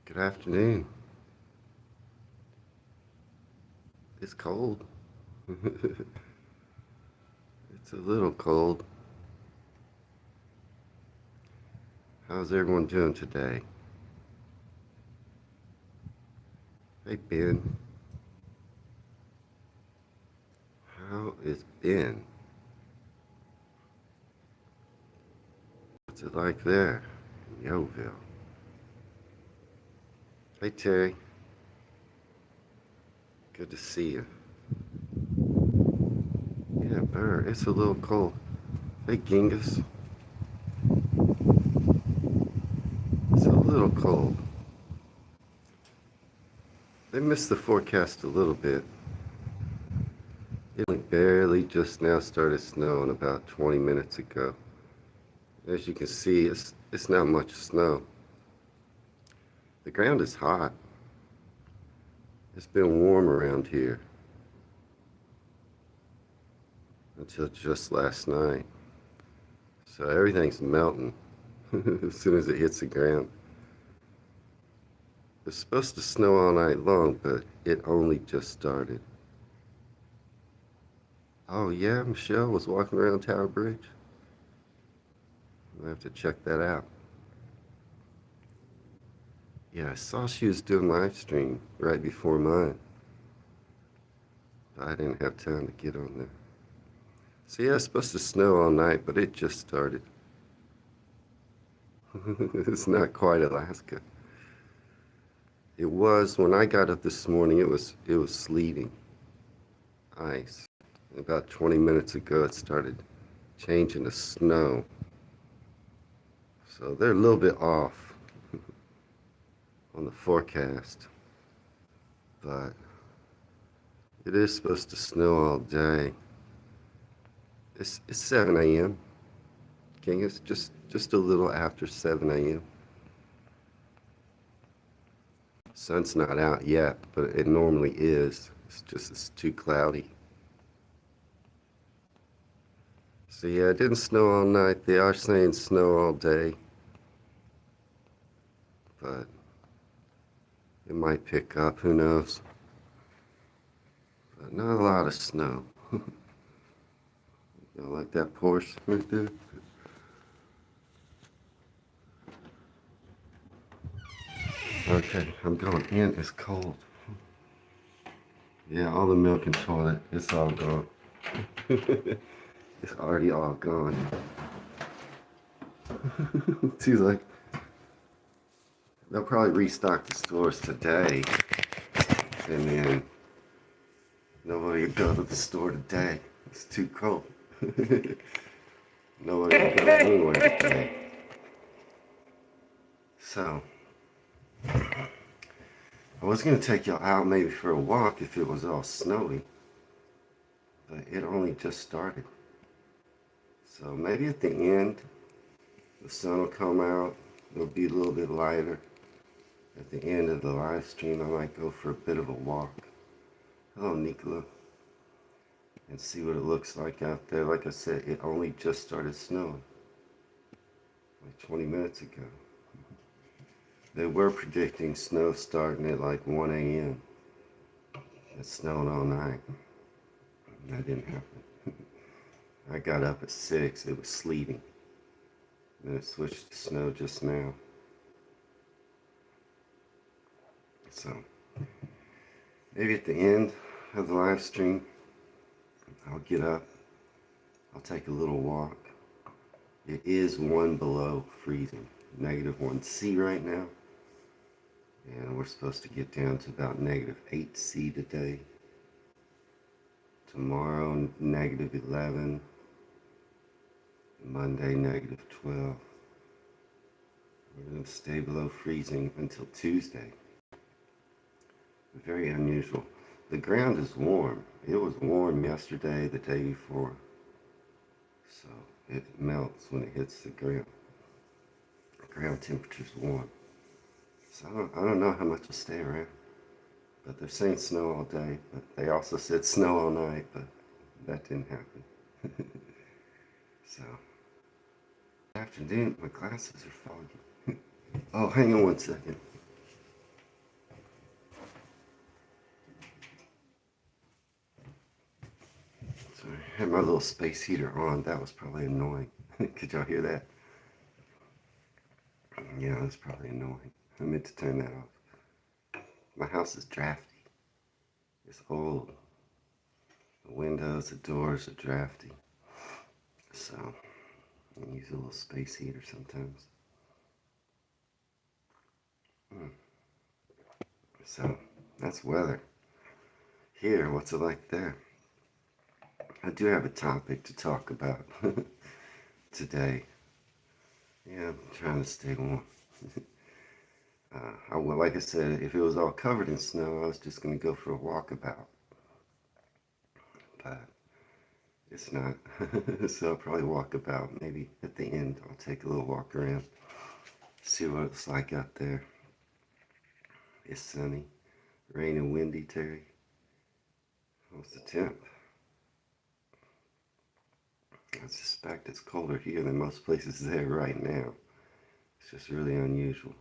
Good afternoon. It's cold. It's a little cold. How's everyone doing today? Hey, Ben. How is Ben? What's it like there in Yoville? Hey, Terry. Good to see you. Yeah, Burr, it's a little cold. Hey, Genghis. It's a little cold. They missed the forecast a little bit. It only barely just now started snowing about 20 minutes ago. As you can see, it's not much snow. The ground is hot. It's been warm around here until just last night. So everything's melting as soon as it hits the ground. It's supposed to snow all night long, but it only just started. Oh yeah, Michelle was walking around Tower Bridge. I have to check that out. Yeah, I saw she was doing live stream right before mine. I didn't have time to get on there. So yeah, it's supposed to snow all night, but it just started. It's not quite Alaska. It was when I got up this morning. It was sleeting, ice. About 20 minutes ago, it started changing to snow. So they're a little bit off on the forecast, but it is supposed to snow all day. It's 7 a.m. King, it's just a little after 7 a.m. Sun's not out yet, but it normally is. It's too cloudy. So yeah, it didn't snow all night. They are saying snow all day, but it might pick up. Who knows? But not a lot of snow. You know, like that Porsche right there. Okay, I'm going in. It's cold. Yeah, all the milk and toilet, it's all gone. It's already all gone. Seems like they'll probably restock the stores today, and then nobody will go to the store today. It's too cold. Nobody will go anywhere today. So, I was going to take y'all out maybe for a walk if it was all snowy, but it only just started. So maybe at the end, the sun will come out. It'll be a little bit lighter. At the end of the live stream, I might go for a bit of a walk. Hello, Nicola. And see what it looks like out there. Like I said, it only just started snowing. Like 20 minutes ago. They were predicting snow starting at like 1 a.m. It's snowing all night. That didn't happen. I got up at 6. It was sleeting. Then it switched to snow just now. So, maybe at the end of the live stream, I'll get up. I'll take a little walk. It is 1 below freezing. -1°C right now. And we're supposed to get down to about -8°C today. Tomorrow, -11. Monday, -12. We're going to stay below freezing until Tuesday. Very unusual. The ground is warm. It was warm yesterday, the day before. So it melts when it hits the ground. The ground temperature's warm. So I don't know how much will stay around. But they're saying snow all day. But they also said snow all night, but that didn't happen. So, afternoon, my glasses are foggy. Oh, hang on one second. Had my little space heater on. That was probably annoying. Could y'all hear that? Yeah, that's probably annoying. I meant to turn that off. My house is drafty. It's old. The windows, the doors are drafty. So I use a little space heater sometimes. So that's weather. Here, what's it like there? I do have a topic to talk about today. Yeah, I'm trying to stay warm. Well, like I said, if it was all covered in snow, I was just going to go for a walkabout. But it's not. So I'll probably walk about. Maybe at the end, I'll take a little walk around, see what it's like out there. It's sunny, rain and windy, Terry. What's the temp? I suspect it's colder here than most places there right now. It's just really unusual.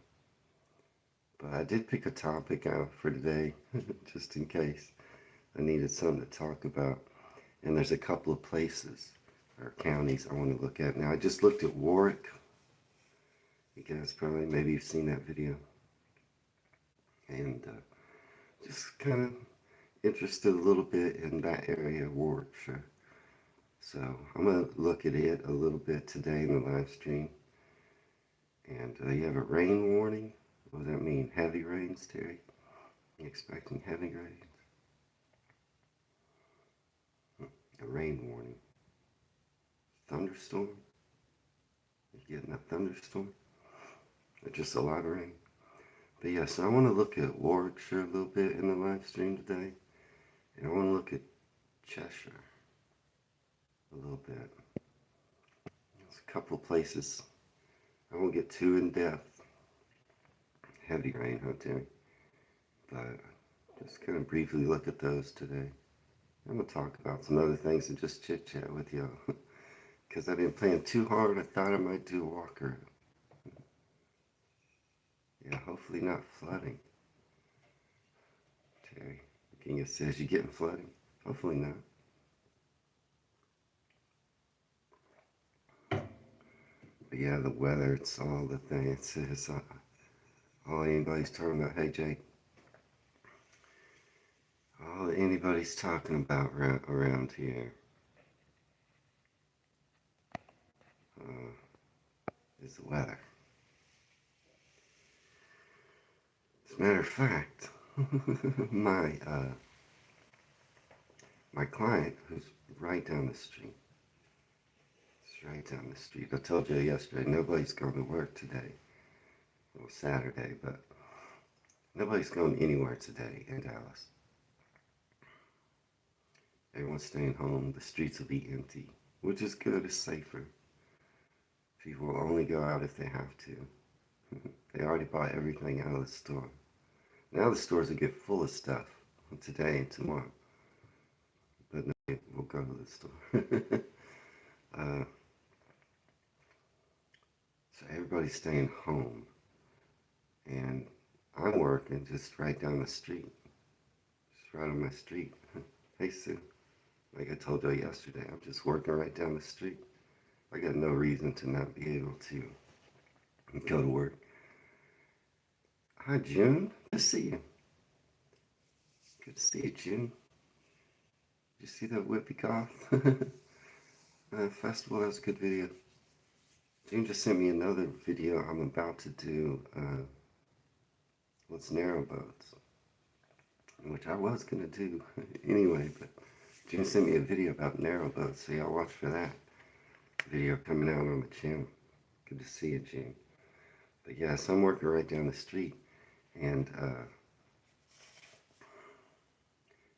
But I did pick a topic out for today, just in case I needed something to talk about. And there's a couple of places or counties I want to look at. Now, I just looked at Warwick. You guys probably, maybe you've seen that video. And just kind of interested a little bit in that area of Warwickshire. So I'm going to look at it a little bit today in the live stream. And you have a rain warning. What does that mean? Heavy rains, Terry? You expecting heavy rains? A rain warning. Thunderstorm? You getting a thunderstorm? Or just a lot of rain? But yeah, so I want to look at Warwickshire a little bit in the live stream today. And I want to look at Cheshire a little bit. There's a couple of places. I won't get too in depth. Heavy rain, huh, Terry? But just kind of briefly look at those today. I'm going to talk about some other things and just chit chat with y'all. Because I've been playing too hard. I thought I might do a walker. Yeah, hopefully not flooding. Terry, King says you getting flooding? Hopefully not. But yeah, the weather, it's all the thing. It's all anybody's talking about. Hey, Jake. All anybody's talking about around here is the weather. As a matter of fact, my my client, who's right down the street, it's right down the street. I told you yesterday, nobody's going to work today. It was Saturday, but nobody's going anywhere today in Dallas. Everyone's staying home. The streets will be empty, which is good. It's safer. People will only go out if they have to. They already bought everything out of the store. Now the stores will get full of stuff today and tomorrow. But no, we'll go to the store. So everybody's staying home. And I'm working just right down the street. Just right on my street. Hey, Sue. Like I told you yesterday, I'm just working right down the street. I got no reason to not be able to go to work. Hi, June. Good to see you. Good to see you, June. Did you see that Whippy Cough festival? That was a good video. June just sent me another video. I'm about to do what's narrowboats, which I was going to do anyway, but June sent me a video about narrowboats, so y'all watch for that video coming out on the channel. Good to see you, June. But yeah, so I'm working right down the street, and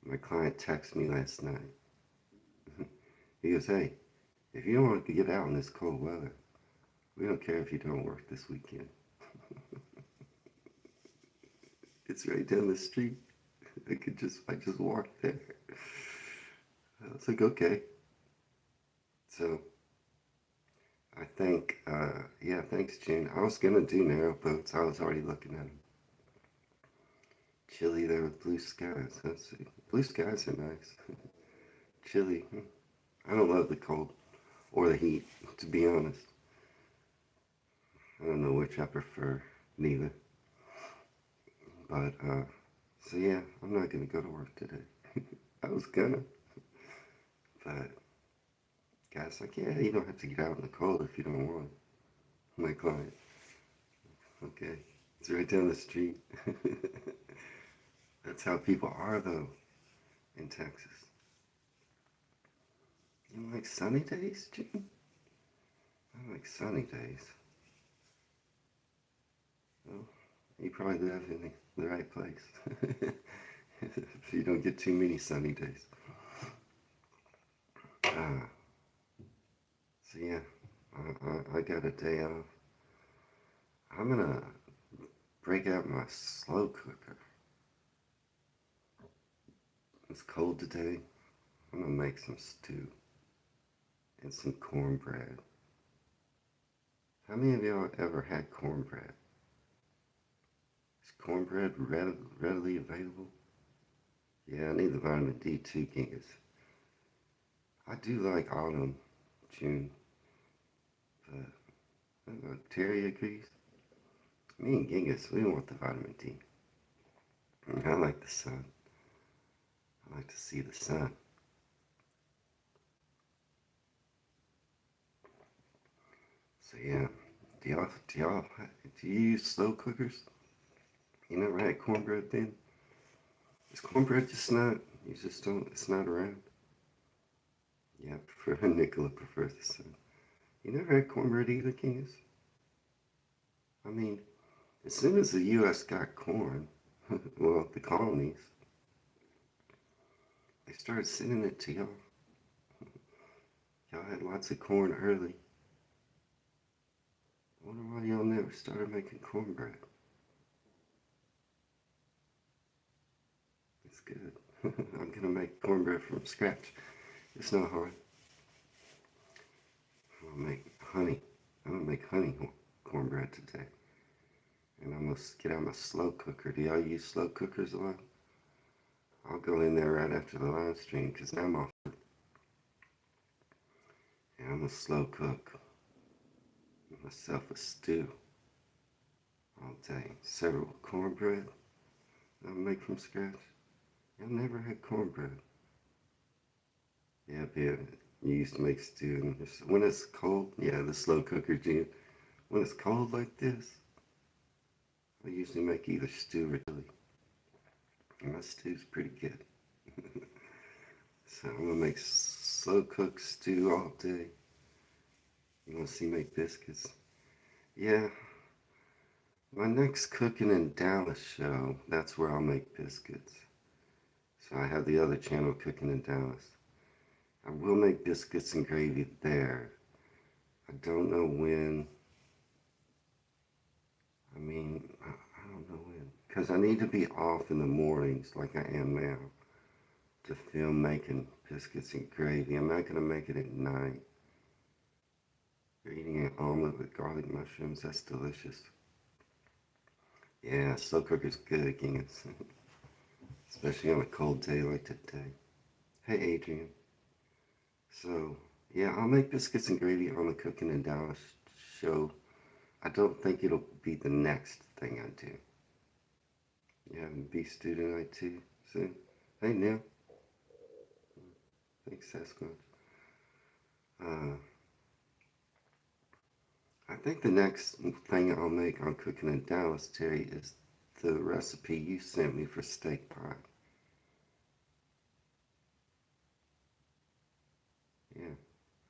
my client texted me last night. He goes, hey, if you don't want to get out in this cold weather, we don't care if you don't work this weekend. It's right down the street. I just walk there. I was like, okay. So I think, yeah, thanks, June. I was gonna do narrowboats. I was already looking at them. Chilly there with blue skies. Let's see. Blue skies are nice. Chilly. I don't love the cold or the heat, to be honest. I don't know which I prefer, neither. But, so yeah, I'm not gonna go to work today. I was gonna, but guy's like, yeah, you don't have to get out in the cold if you don't want. My client, okay, it's right down the street. That's how people are, though, in Texas. You like sunny days, Jim? I like sunny days. Well, you probably live in the right place. If you don't get too many sunny days. Uh, so yeah, I got a day off. I'm gonna break out my slow cooker. It's cold today. I'm gonna make some stew and some cornbread. How many of y'all ever had cornbread? Is cornbread readily available? Yeah, I need the vitamin D too, Genghis. I do like autumn, June, but I don't know, Terry agrees. Me and Genghis, we want the vitamin D. I like the sun. I like to see the sun. So yeah, do you use slow cookers? You never had cornbread then? Is cornbread just not, you just don't, it's not around? Yeah, Nicola prefers the sun. You never had cornbread either, Kings? I mean, as soon as the U.S. got corn, well, the colonies, they started sending it to y'all. Y'all had lots of corn early. I wonder why y'all never started making cornbread. It's good. I'm gonna make cornbread from scratch. It's not hard. I'm gonna make honey. I'm gonna make honey cornbread today. And I'm gonna get out my slow cooker. Do y'all use slow cookers a lot? I'll go in there right after the live stream because now I'm off. And I'm gonna slow cook myself a stew all day. Several cornbread that I make from scratch. I've never had cornbread. Yeah, Ben, you used to make stew. When it's cold, yeah, the slow cooker, Jim. When it's cold like this, I usually make either stew or chili. And my stew's pretty good. So I'm gonna make slow cooked stew all day. You wanna see me make biscuits? Yeah, my next Cooking in Dallas show, that's where I'll make biscuits. So I have the other channel, Cooking in Dallas. I will make biscuits and gravy there. I don't know when. I don't know when. Because I need to be off in the mornings like I am now to film making biscuits and gravy. I'm not going to make it at night. You're eating an omelet with garlic mushrooms. That's delicious. Yeah, slow cooker's good, Kings. Especially on a cold day like today. Hey, Adrian. So, yeah, I'll make biscuits and gravy on the Cooking in Dallas show. I don't think it'll be the next thing I do. Yeah, beef stew tonight too. Soon. Hey, Neil. Thanks, Sasquatch. Uh, I think the next thing I'll make on Cooking in Dallas, Terry, is the recipe you sent me for steak pie. Yeah,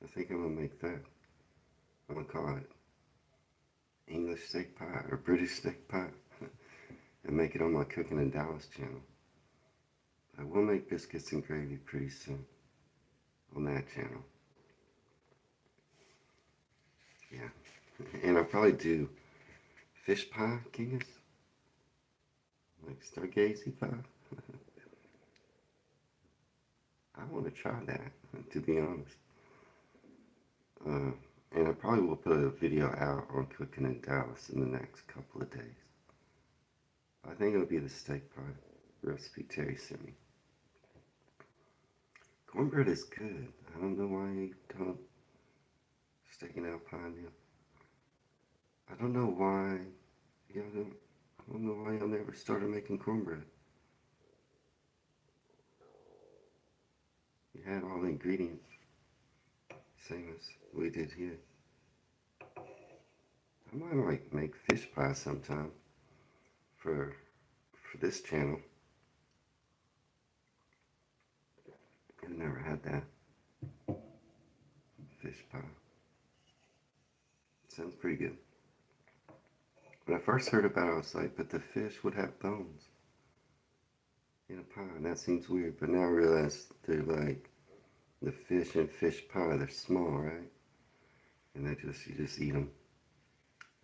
I think I'm gonna make that. I'm gonna call it English steak pie or British steak pie and make it on my Cooking in Dallas channel. I will make biscuits and gravy pretty soon on that channel. Yeah, and I'll probably do fish pie, Kingus, like stargazy pie. I want to try that, to be honest. Uh, and I probably will put a video out on Cooking in Dallas in the next couple of days. I think it'll be the steak pie recipe Terry sent me. Cornbread is good. I don't know why you don't sticking out pine meal. I don't know why y'all don't. I don't know why y'all never started making cornbread. You had all the ingredients, same as we did here. I might like make fish pie sometime for for this channel. I've never had that fish pie. Sounds pretty good. When I first heard about it, I was like, but the fish would have bones in a pie, and that seems weird. But now I realize they're like the fish in fish pie. They're small, right? And you just eat them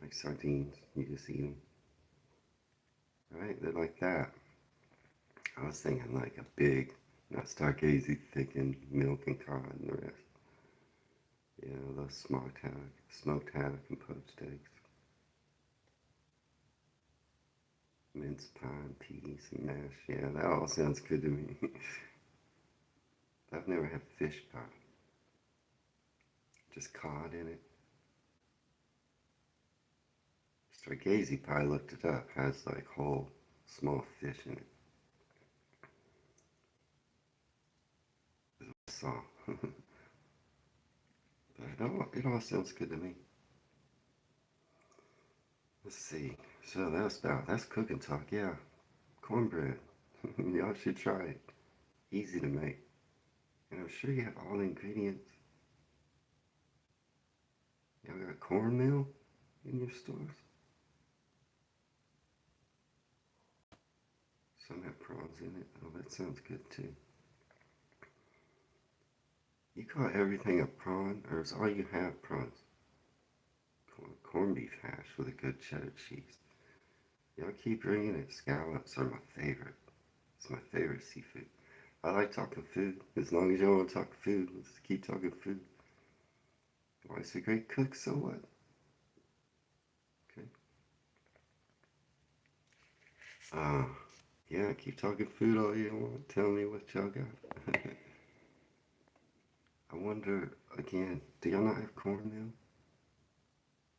like sardines. You just eat them, right? They're like that. I was thinking like a big, not stargazy, thickened milk and cod and the rest. You know, those smoked haddock and poached eggs, minced pine, peas, and mash. Yeah, that all sounds good to me. I've never had fish pie. Just cod in it. Stargazy pie, looked it up, has like whole small fish in it. Is what I saw. But it all sounds good to me. Let's see. So that's cooking talk. Yeah, cornbread. Y'all should try it. Easy to make. And I'm sure you have all the ingredients. Y'all got cornmeal in your stores? Some have prawns in it. Oh, that sounds good too. You call everything a prawn, or is all you have prawns? Corned beef hash with a good cheddar cheese. Y'all keep bringing it. Scallops are my favorite. It's my favorite seafood. I like talking food. As long as y'all want to talk food, let's keep talking food. Wife's a great cook, so what? Okay. Uh, yeah, keep talking food all you want. Tell me what y'all got. I wonder, again, do y'all not have cornmeal?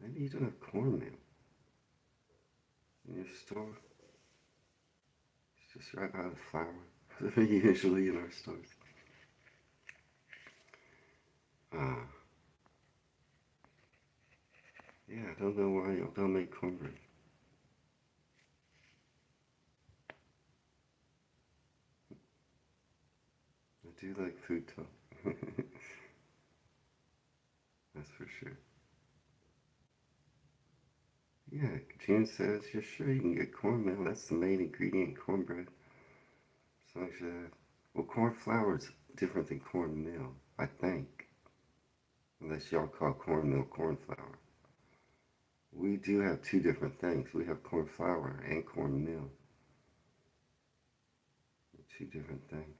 Maybe you don't have cornmeal in your store. It's just right by the flour. Usually in our stores. Uh, yeah, I don't know why y'all don't make cornbread. I do like food talk. That's for sure. Yeah, June says you're sure you can get cornmeal. That's the main ingredient in cornbread. As long as you have, well, corn flour is different than cornmeal, I think. Unless y'all call cornmeal corn flour. We do have two different things. We have corn flour and cornmeal. Two different things.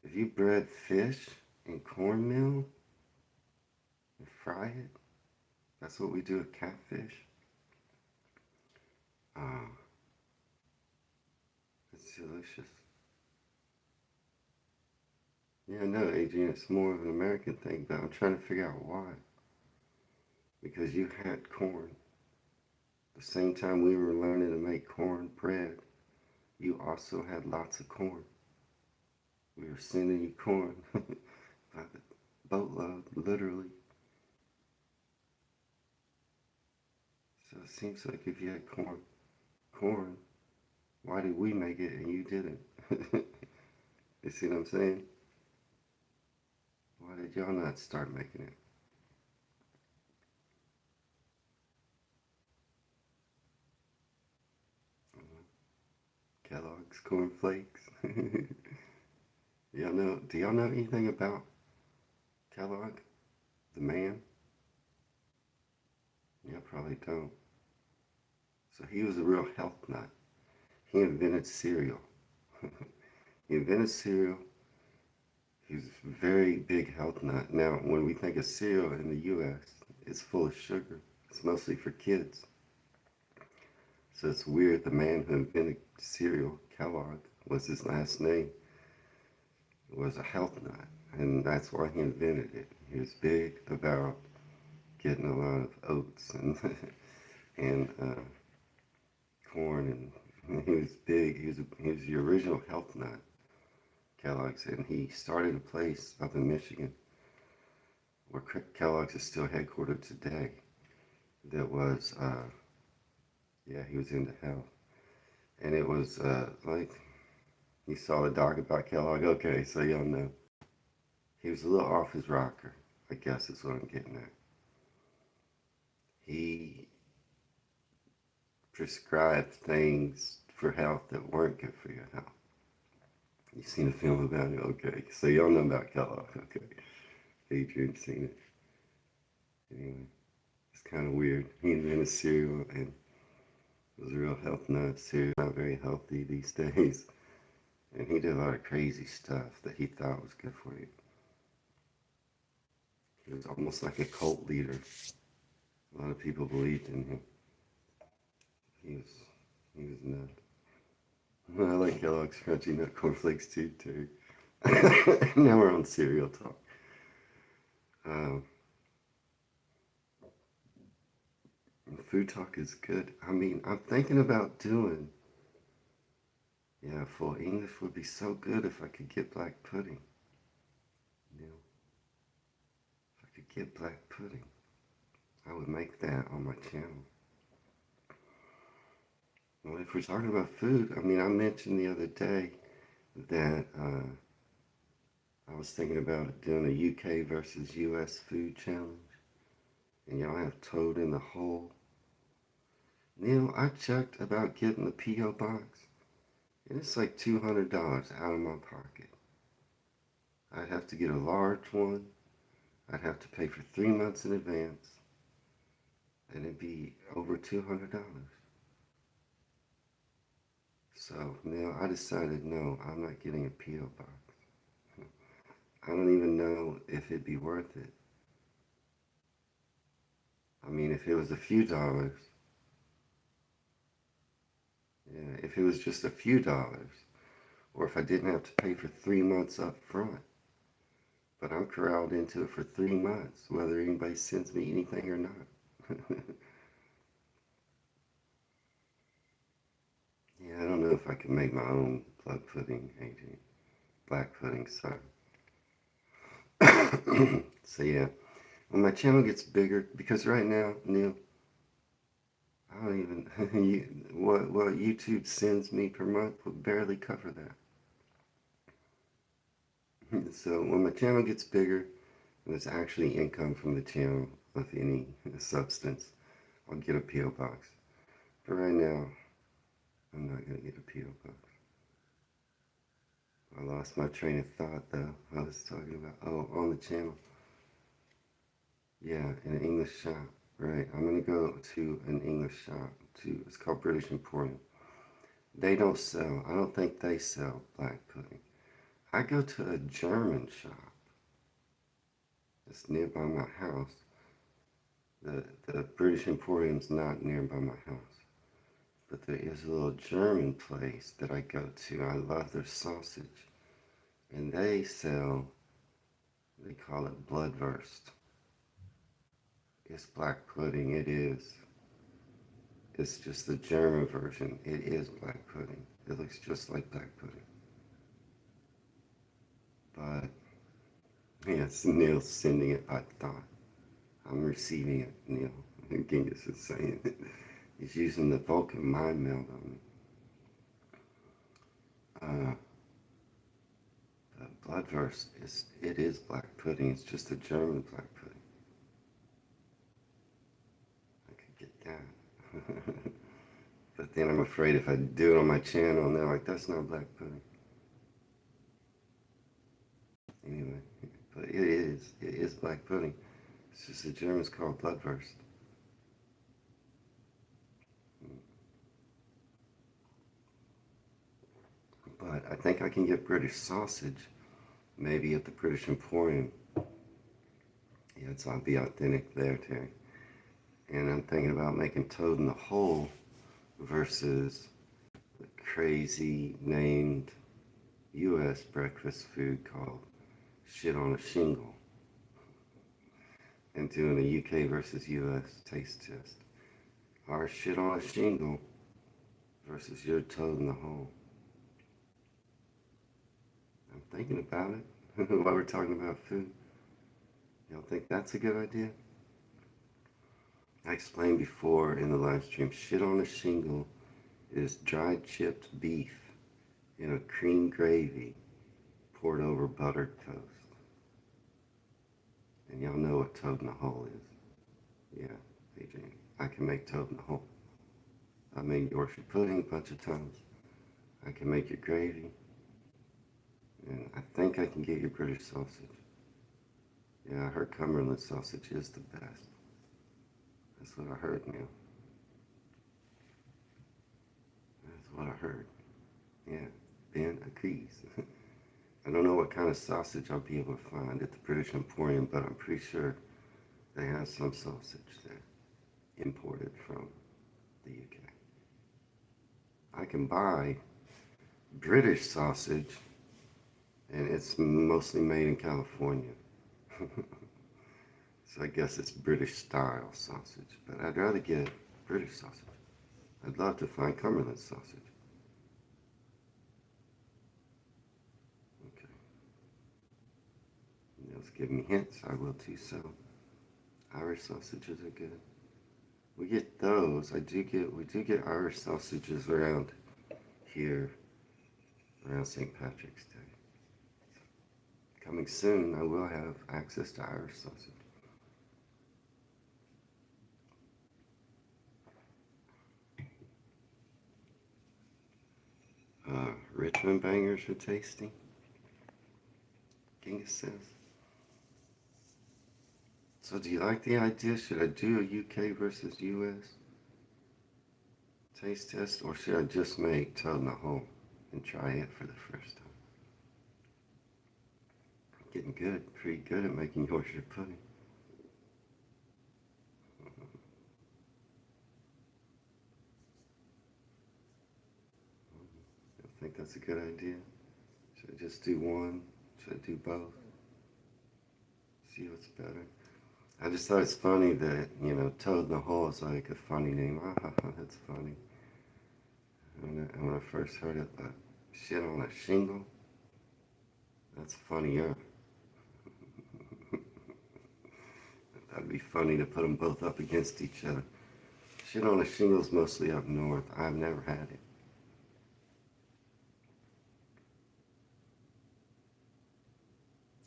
If you bread fish in cornmeal and fry it, that's what we do with catfish. Uh, it's delicious. Yeah, no, Adrian, it's more of an American thing, but I'm trying to figure out why. Because you had corn. The same time we were learning to make corn bread, you also had lots of corn. We were sending you corn by the boatload, literally. So it seems like if you had corn, why did we make it and you didn't? You see what I'm saying? Why did y'all not start making it? Kellogg's Corn Flakes. Y'all know? Do y'all know anything about Kellogg, the man? Y'all probably don't. So he was a real health nut. He invented cereal. He invented cereal. He was a very big health nut. Now, when we think of cereal in the U.S., it's full of sugar. It's mostly for kids. So it's weird the man who invented cereal, Kellogg, was his last name, was a health nut, and that's why he invented it. He was big about getting a lot of oats and and corn, and he was big. He was the original health nut, Kellogg said, and he started a place up in Michigan where Kellogg's is still headquartered today. That was, yeah, he was into health, and it was like you saw the doc about Kellogg. Okay, so y'all know he was a little off his rocker, I guess is what I'm getting at. He prescribed things for health that weren't good for your health. You seen a film about it? Okay, so y'all know about Kellogg. Okay, Adrian's seen it. Anyway, it's kind of weird. He invented cereal and was a real health nut. Cereal not very healthy these days, and he did a lot of crazy stuff that he thought was good for you. He was almost like a cult leader. A lot of people believed in him. He was nuts. I like Kellogg's Crunchy Nut Cornflakes too, Terry. Now we're on cereal talk. Um, food talk is good. I mean, I'm thinking about doing, yeah, full English would be so good if I could get black pudding. You know, if I could get black pudding, I would make that on my channel. Well, if we're talking about food, I mean, I mentioned the other day that I was thinking about doing a UK versus US food challenge. And y'all have Toad in the Hole. Neil, I checked about getting the P.O. box, and it's like $200 out of my pocket. I'd have to get a large one. I'd have to pay for 3 months in advance, and it'd be over $200. So, Neil, I decided no, I'm not getting a P.O. box. I don't even know if it'd be worth it. I mean, if it was a few dollars, yeah, if it was just a few dollars, or if I didn't have to pay for 3 months up front. But I'm corralled into it for 3 months, whether anybody sends me anything or not. Yeah, I don't know if I can make my own blood pudding, Adrian. Black pudding, sorry. So yeah, when my channel gets bigger, because right now, Neil, I don't even, what YouTube sends me per month would barely cover that. So when my channel gets bigger, and there's actually income from the channel of any substance, I'll get a P.O. box. But right now, I'm not going to get a P.O. box. I lost my train of thought though. I was talking about, oh, on the channel. Yeah, in an English shop. Right, I'm going to go to an English shop. It's called British Emporium. They don't sell, I don't think they sell black pudding. I go to a German shop. It's nearby my house. The British Emporium's not nearby my house. But there is a little German place that I go to. I love their sausage. And they sell, they call it Bloodwurst. It's black pudding, it is. It's just the German version. It is black pudding. It looks just like black pudding. But, yeah, it's Neil sending it by thought. I'm receiving it, Neil. Genghis is saying it. He's using the Vulcan mind meld on me. The Bloodwurst, it is black pudding. It's just a German black pudding. I could get that. But then I'm afraid if I do it on my channel, and they're like, that's not black pudding. Anyway, but it is black pudding. It's just the Germans call it Bloodwurst. But I think I can get British sausage, maybe at the British Emporium. Yeah, I'll be authentic there, Terry. And I'm thinking about making Toad in the Hole versus the crazy named U.S. breakfast food called shit on a shingle and doing a UK versus US taste test. Our shit on a shingle versus your toad in the hole. I'm thinking about it while we're talking about food. You don't think that's a good idea? I explained before in the live stream, shit on a shingle is dried chipped beef in a cream gravy poured over buttered toast. And y'all know what toad in the hole is. Yeah, Adrian, I can make toad in the hole. I made Yorkshire pudding a bunch of times. I can make your gravy. And I think I can get your British sausage. Yeah, I heard Cumberland sausage is the best. That's what I heard, Neil. That's what I heard. Yeah, Ben agrees. I don't know what kind of sausage I'll be able to find at the British Emporium, but I'm pretty sure they have some sausage there imported from the UK. I can buy British sausage, and it's mostly made in California. So I guess it's British style sausage, but I'd rather get British sausage. I'd love to find Cumberland sausage. Okay. Neil's giving me hints. I will too. So Irish sausages are good. We get those. We do get Irish sausages around here, around St. Patrick's Day. Coming soon, I will have access to Irish sausage. Richmond bangers are tasty. Genghis says. So do you like the idea? Should I do a UK versus US taste test, or should I just make toad in the hole and try it for the first time? I'm getting good, pretty good at making Yorkshire pudding. I think that's a good idea. Should I just do one? Should I do both? See what's better. I just thought it's funny that, toad in the hole is like a funny name. That's funny. And when I first heard it, shit on a shingle, that's funnier. That'd be funny to put them both up against each other. Shit on a shingle is mostly up north. I've never had it.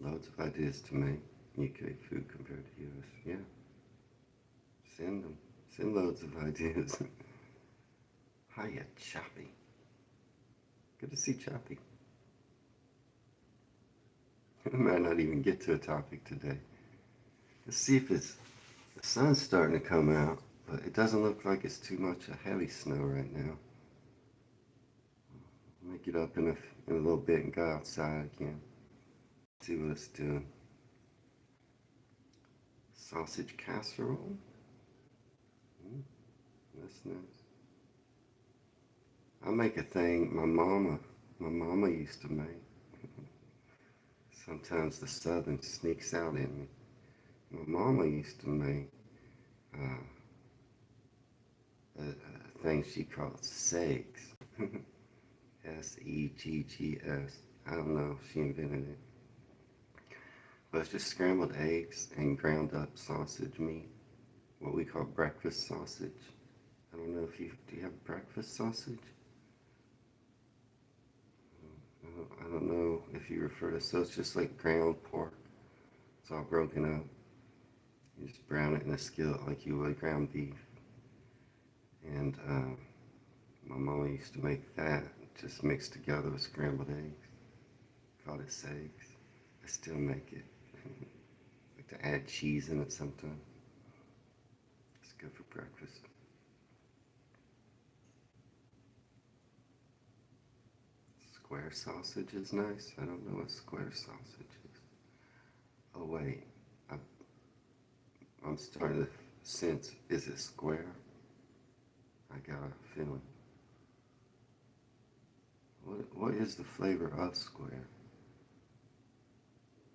Loads of ideas to make UK food compared to US. Yeah. Send them. Send loads of ideas. Hiya, Choppy. Good to see Choppy. I might not even get to a topic today. Let's see if the sun's starting to come out, but it doesn't look like it's too much of heavy snow right now. I might get up in a little bit and go outside again. See what it's doing. Sausage casserole. That's nice. I make a thing my mama used to make. Sometimes the southern sneaks out in me. My mama used to make a thing she called segs. Seggs. I don't know if she invented it. But it's just scrambled eggs and ground up sausage meat. What we call breakfast sausage. I don't know if do you have breakfast sausage? I don't know if you refer to, so it's just like ground pork. It's all broken up. You just brown it in a skillet like you would ground beef. And my mama used to make that, just mixed together with scrambled eggs. Called it segs. I still make it. Like to add cheese in it sometimes. It's good for breakfast. Square sausage is nice. I don't know what square sausage is. Oh wait, I'm starting to sense, is it square? I got a feeling. What is the flavor of square?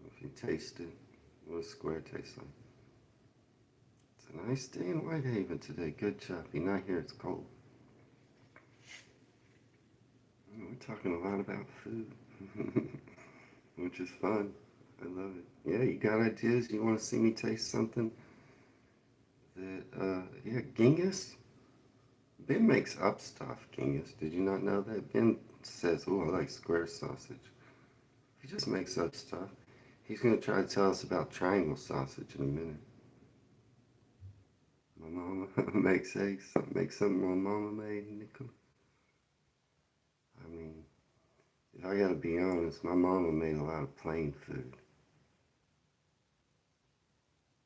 If you taste it, what does square taste like? It's a nice day in Whitehaven today. Good choppy. Not here, it's cold. We're talking a lot about food, which is fun. I love it. Yeah, you got ideas? You want to see me taste something that, yeah, Genghis? Ben makes up stuff, Genghis. Did you not know that? Ben says, oh, I like square sausage. He just makes up stuff. He's going to try to tell us about triangle sausage in a minute. My mama makes eggs. Makes something my mama made, Nickel. I mean, if I gotta be honest, my mama made a lot of plain food.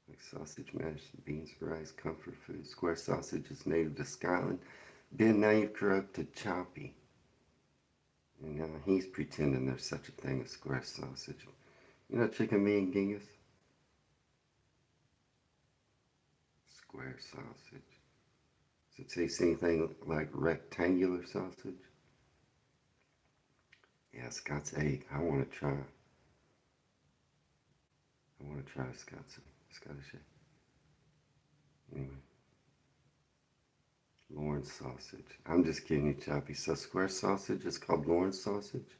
Like sausage, mashed beans, rice, comfort food. Square sausage is native to Scotland. Ben, now you've corrupted Choppy. And now he's pretending there's such a thing as square sausage. You know chicken meat and Genghis? Square sausage. Does it taste anything like rectangular sausage? Yeah, Scott's egg. I want to try. Scottish egg. Anyway. Lawrence sausage. I'm just kidding you, Choppy. So square sausage is called Lawrence sausage?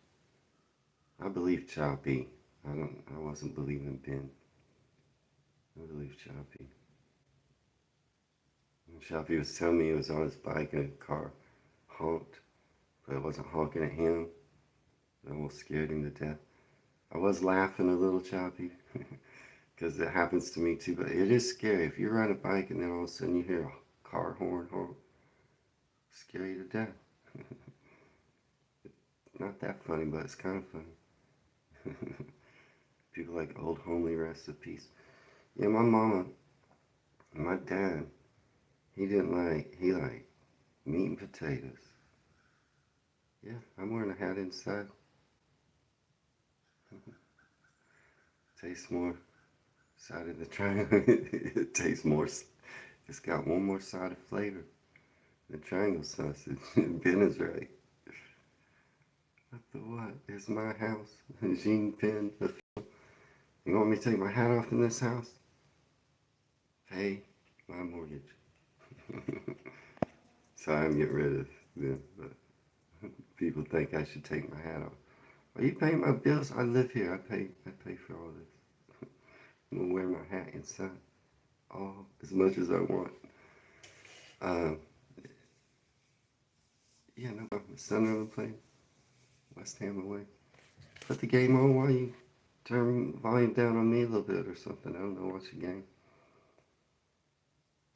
I believe Choppy. I wasn't believing Ben. I believe Choppy. And Choppy was telling me he was on his bike and a car honked, but it wasn't honking at him. It almost scared him to death. I was laughing a little, Choppy, because it happens to me too, but it is scary. If you ride a bike and then all of a sudden you hear a car horn honk, scare you to death. Not that funny, but it's kind of funny. People like old homely recipes. Yeah, my mama, my dad, he liked meat and potatoes. Yeah, I'm wearing a hat inside. Tastes more side of the triangle. It tastes more. It's got one more side of flavor. The triangle sausage. Ben is right. What the what? It's my house. Jean Penn. You want me to take my hat off in this house? Pay my mortgage. Sorry, I'm getting rid of them, but people think I should take my hat off. Are you paying my bills? I live here. I pay for all this. I'm gonna wear my hat inside, all as much as I want. Yeah, no, my Sunderland playing West Ham away. Put the game on while you turn volume down on me a little bit or something. I don't know. Watch the game.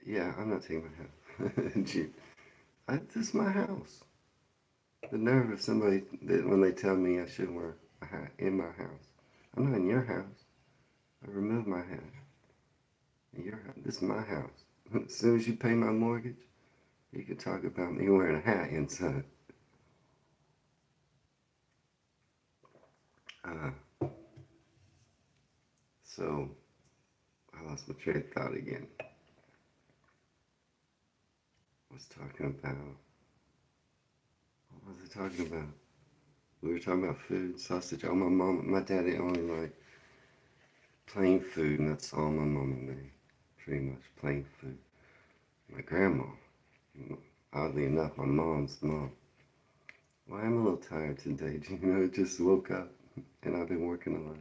Yeah, I'm not taking my hat. This is my house. The nerve of somebody that when they tell me I shouldn't wear a hat in my house. I'm not in your house. I removed my hat. In your house. This is my house. As soon as you pay my mortgage, you can talk about me wearing a hat inside. So I lost my train of thought again. I was talking about. What was I talking about? We were talking about food, sausage. Oh, my daddy only liked plain food, and that's all my mama made. Pretty much plain food. My grandma, oddly enough, my mom's mom. Well, I'm a little tired today. You know, I just woke up, and I've been working a lot.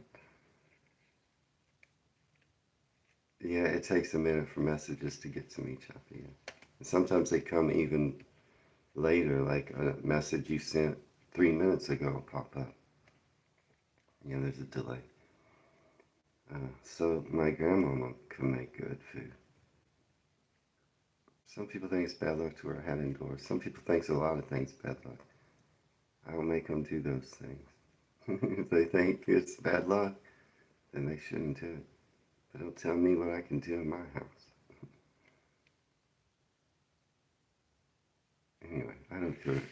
Yeah, it takes a minute for messages to get to me, Choppy. Yeah. And sometimes they come even later, like a message you sent 3 minutes ago will pop up. Yeah, there's a delay. So my grandmama can make good food. Some people think it's bad luck to wear a hat indoors. Some people think a lot of things bad luck. I don't make them do those things. If they think it's bad luck, then they shouldn't do it. But don't tell me what I can do in my house. Anyway, I don't do it.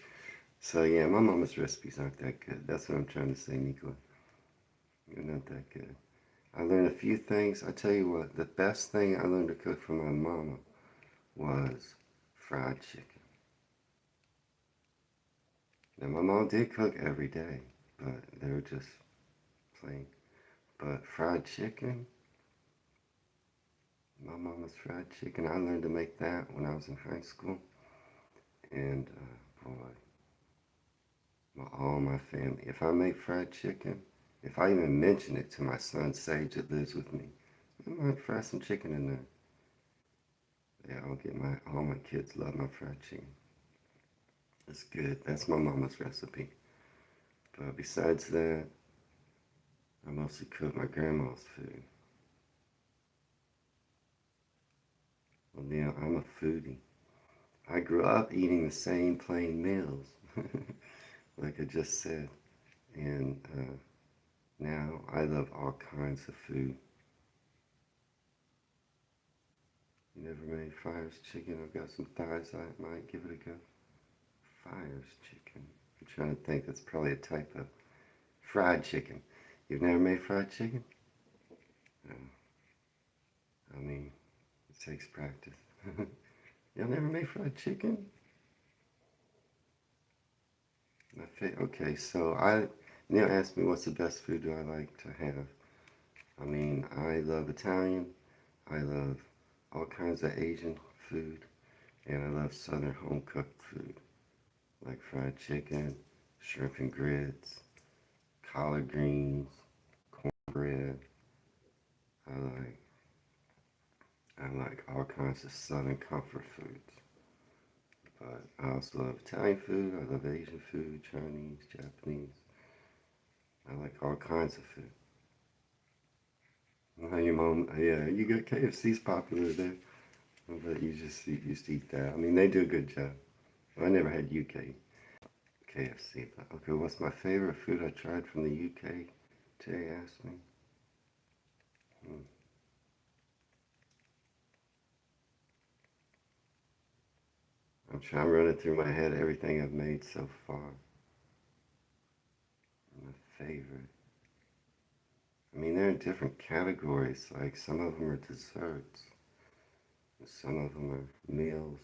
So yeah, my mama's recipes aren't that good. That's what I'm trying to say, Nico. You're not that good. I learned a few things. I tell you what, the best thing I learned to cook from my mama was fried chicken. Now, my mom did cook every day, but they were just plain. But fried chicken, my mama's fried chicken, I learned to make that when I was in high school. And boy, all my family, if I make fried chicken, if I even mention it to my son Sage that lives with me, I might fry some chicken in there. Yeah, all my kids love my fried chicken. It's good. That's my mama's recipe. But besides that, I mostly cook my grandma's food. Well, yeah, I'm a foodie. I grew up eating the same plain meals, like I just said. And now I love all kinds of food. You never made Fire's chicken? I've got some thighs. I might give it a go. Fire's chicken. I'm trying to think. That's probably a type of fried chicken. You've never made fried chicken? No. I mean, it takes practice. Y'all never made fried chicken? Okay, so Neil asked me what's the best food do I like to have. I mean, I love Italian. I love all kinds of Asian food. And I love Southern home cooked food. Like fried chicken, shrimp and grits, collard greens, cornbread. I like I like all kinds of Southern comfort foods. But I also love Italian food. I love Asian food, Chinese, Japanese. I like all kinds of food. How your mom? Yeah, you got KFC's popular there, but you just used to eat that. I mean, they do a good job. I never had UK KFC, but okay. What's my favorite food I tried from the UK? Jay asked me. Hmm. I'm trying to run it through my head everything I've made so far. My favorite. I mean, they're in different categories. Like some of them are desserts, and some of them are meals.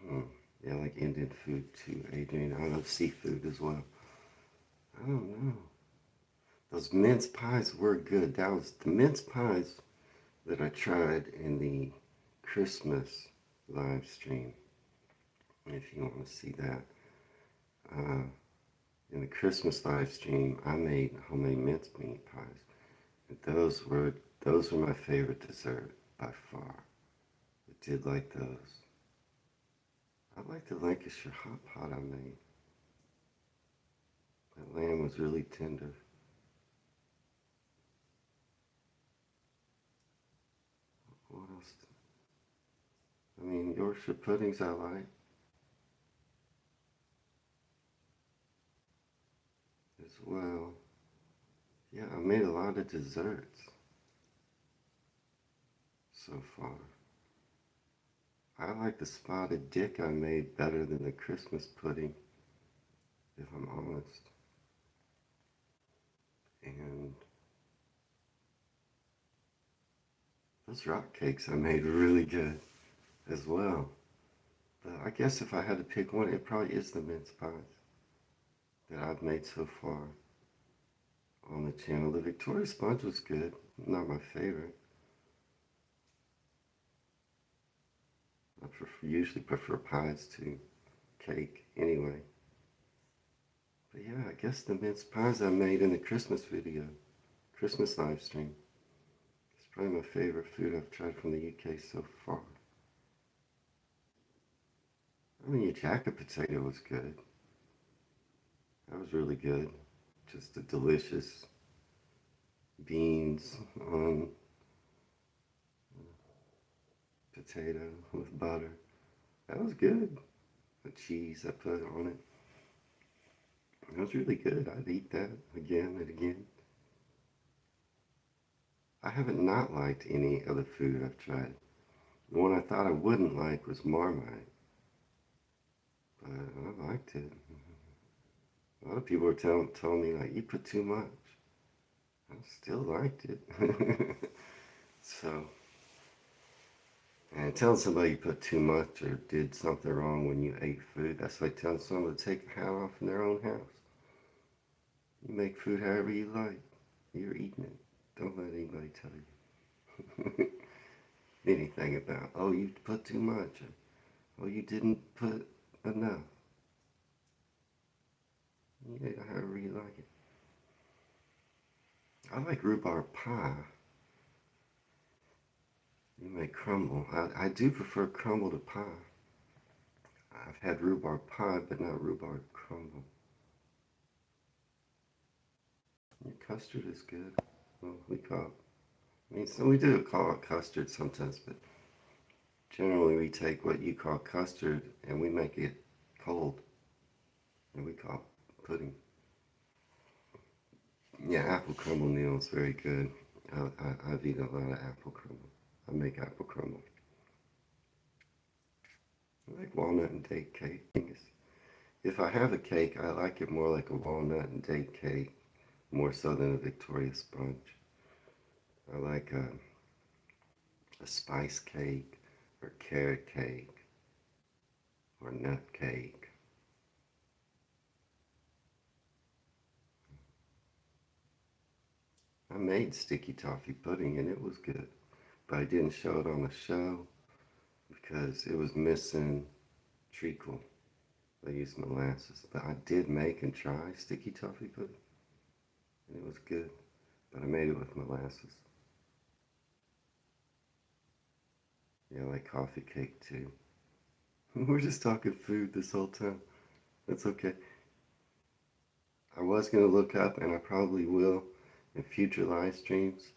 Hmm. Yeah, I like Indian food too, Adrian. I love seafood as well. I don't know. Those mince pies were good. That was the mince pies that I tried in the Christmas live stream. If you want to see that, uh, in the Christmas live stream, I made homemade mincemeat pies. And those were my favorite dessert by far. I did like those. I like the Lancashire hot pot I made. That lamb was really tender. What else? I mean, Yorkshire puddings I like as well. Yeah, I made a lot of desserts so far. I like the spotted dick I made better than the Christmas pudding, if I'm honest. And those rock cakes I made were really good as well. But I guess if I had to pick one, it probably is the mince pies that I've made so far on the channel. The Victoria sponge was good, not my favorite. Usually prefer pies to cake anyway. But yeah, I guess the mince pies I made in the Christmas video, Christmas live stream, it's probably my favorite food I've tried from the UK so far. I mean, your jacket potato was good. That was really good. Just a delicious beans on potato with butter. That was good. The cheese I put on it. That was really good. I'd eat that again and again. I haven't not liked any other food I've tried. The one I thought I wouldn't like was Marmite, but I liked it. A lot of people were telling me like you put too much. I still liked it. So And telling somebody you put too much or did something wrong when you ate food, that's like telling someone to take a hat off in their own house. You make food however you like. You're eating it. Don't let anybody tell you anything about, oh, you put too much, or oh, you didn't put enough. You eat it however you like it. I like rhubarb pie. You make crumble. I do prefer crumble to pie. I've had rhubarb pie, but not rhubarb crumble. Your custard is good. Well, we call it, so we do call it custard sometimes, but generally we take what you call custard and we make it cold, and we call it pudding. Yeah, apple crumble meal is very good. I've eaten a lot of apple crumble. I make apple crumble. I like walnut and date cake. If I have a cake, I like it more like a walnut and date cake, more so than a Victoria sponge. I like a spice cake or carrot cake or nut cake. I made sticky toffee pudding and it was good, but I didn't show it on the show because it was missing treacle. I used molasses, but I did make and try sticky toffee pudding and it was good, but I made it with molasses. Yeah, I like coffee cake too. We're just talking food this whole time. That's okay. I was going to look up, and I probably will in future live streams.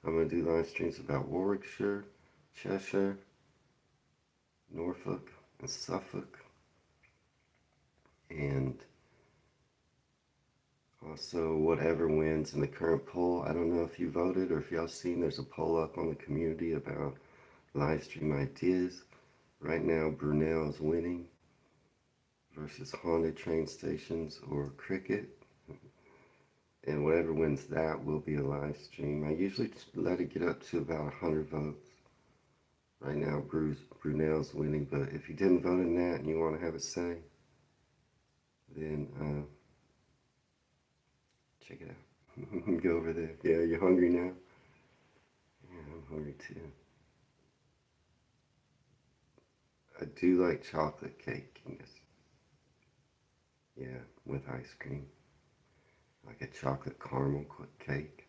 I'm going to do live streams about Warwickshire, Cheshire, Norfolk, and Suffolk. And also whatever wins in the current poll. I don't know if you voted or if y'all seen there's a poll up on the community about live stream ideas. Right now, Brunel is winning versus haunted train stations or cricket. And whatever wins that will be a live stream. I usually let it get up to about 100 votes. Right now, Brunel's winning, but if you didn't vote in that and you want to have a say, then check it out. Go over there. Yeah, you're hungry now? Yeah, I'm hungry too. I do like chocolate cake, yes. Yeah, with ice cream. Like a chocolate caramel cake.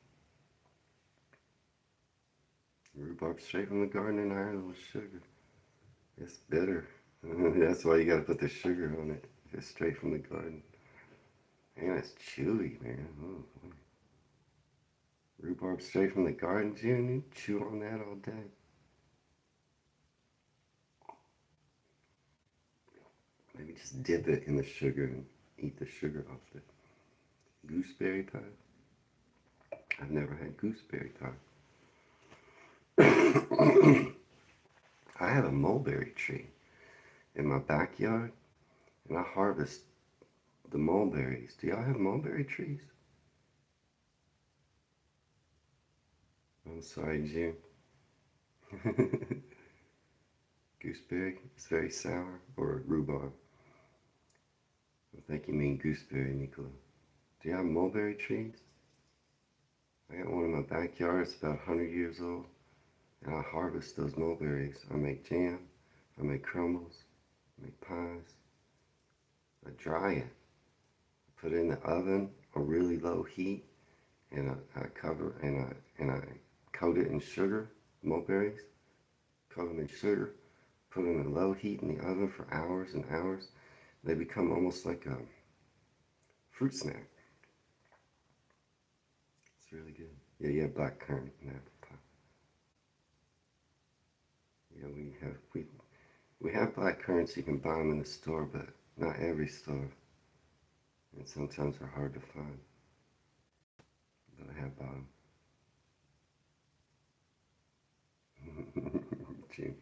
Rhubarb straight from the garden in Ireland with sugar. It's bitter. That's why you gotta put the sugar on it. If it's straight from the garden. Man, it's chewy, man. Oh, rhubarb straight from the garden, June. You chew on that all day. Maybe just dip it in the sugar and eat the sugar off it. Gooseberry pie? I've never had gooseberry pie. I have a mulberry tree in my backyard, and I harvest the mulberries. Do y'all have mulberry trees? I'm sorry, June. Gooseberry is very sour, or rhubarb. I think you mean gooseberry, Nicola. Do you have mulberry trees? I got one in my backyard. It's about 100 years old. And I harvest those mulberries. I make jam. I make crumbles. I make pies. I dry it. I put it in the oven on really low heat. And I cover and I coat it in sugar, mulberries. Coat them in sugar. Put them in low heat in the oven for hours and hours. They become almost like a fruit snack. It's really good. Yeah, you have black currant and apple pie. Yeah, we have black currants. You can buy them in the store, but not every store, and sometimes they're hard to find. But I have bought them.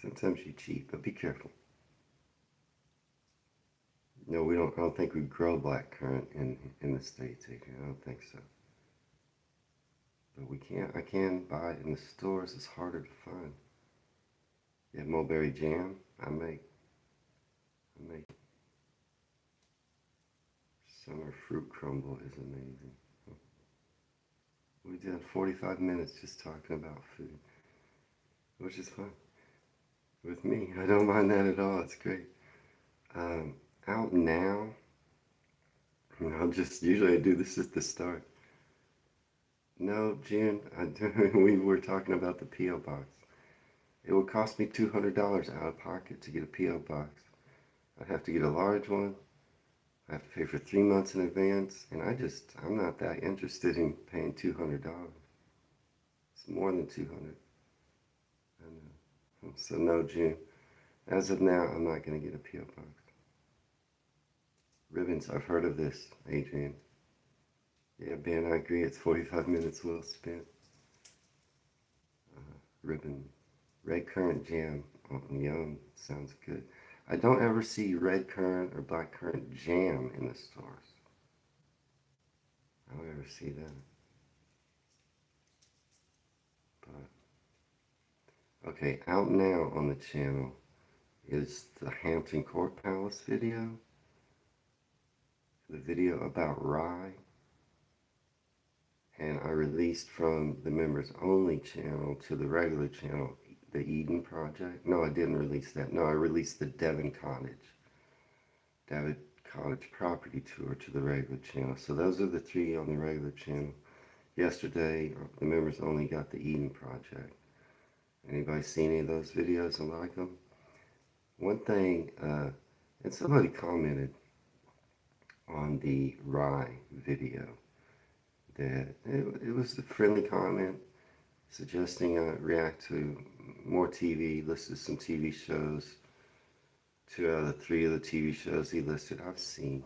Sometimes you cheat, but be careful. No, we don't. I don't think we grow black currant in the States, Adrian. I don't think so. But we can't. I can buy it in the stores. It's harder to find. Yeah, mulberry jam. I make summer fruit crumble is amazing. We did 45 minutes just talking about food, which is fun with me. I don't mind that at all. It's great. Um, Out now, I'll just usually I do this at the start. No, June, we were talking about the P.O. box. It would cost me $200 out of pocket to get a P.O. box. I'd have to get a large one. I have to pay for 3 months in advance, and I'm not that interested in paying $200. It's more than 200. I know. So no, June. As of now, I'm not going to get a P.O. box. Ribbons, I've heard of this, Adrian. Yeah, Ben, I agree. It's 45 minutes well spent. Ribbon, red currant jam. Oh, yum. Sounds good. I don't ever see red currant or black currant jam in the stores. I don't ever see that. But okay, out now on the channel is the Hampton Court Palace video, the video about rye, and I released from the members only channel to the regular channel the Eden Project. No, I didn't release that. No, I released the Devon Cottage property tour to the regular channel. So those are the three on the regular channel. Yesterday, the members only got the Eden Project. Anybody seen any of those videos and like them? One thing, and somebody commented on the rye video that it was a friendly comment suggesting I react to more TV, listed some TV shows. 2 out of the 3 of the TV shows he listed I've seen.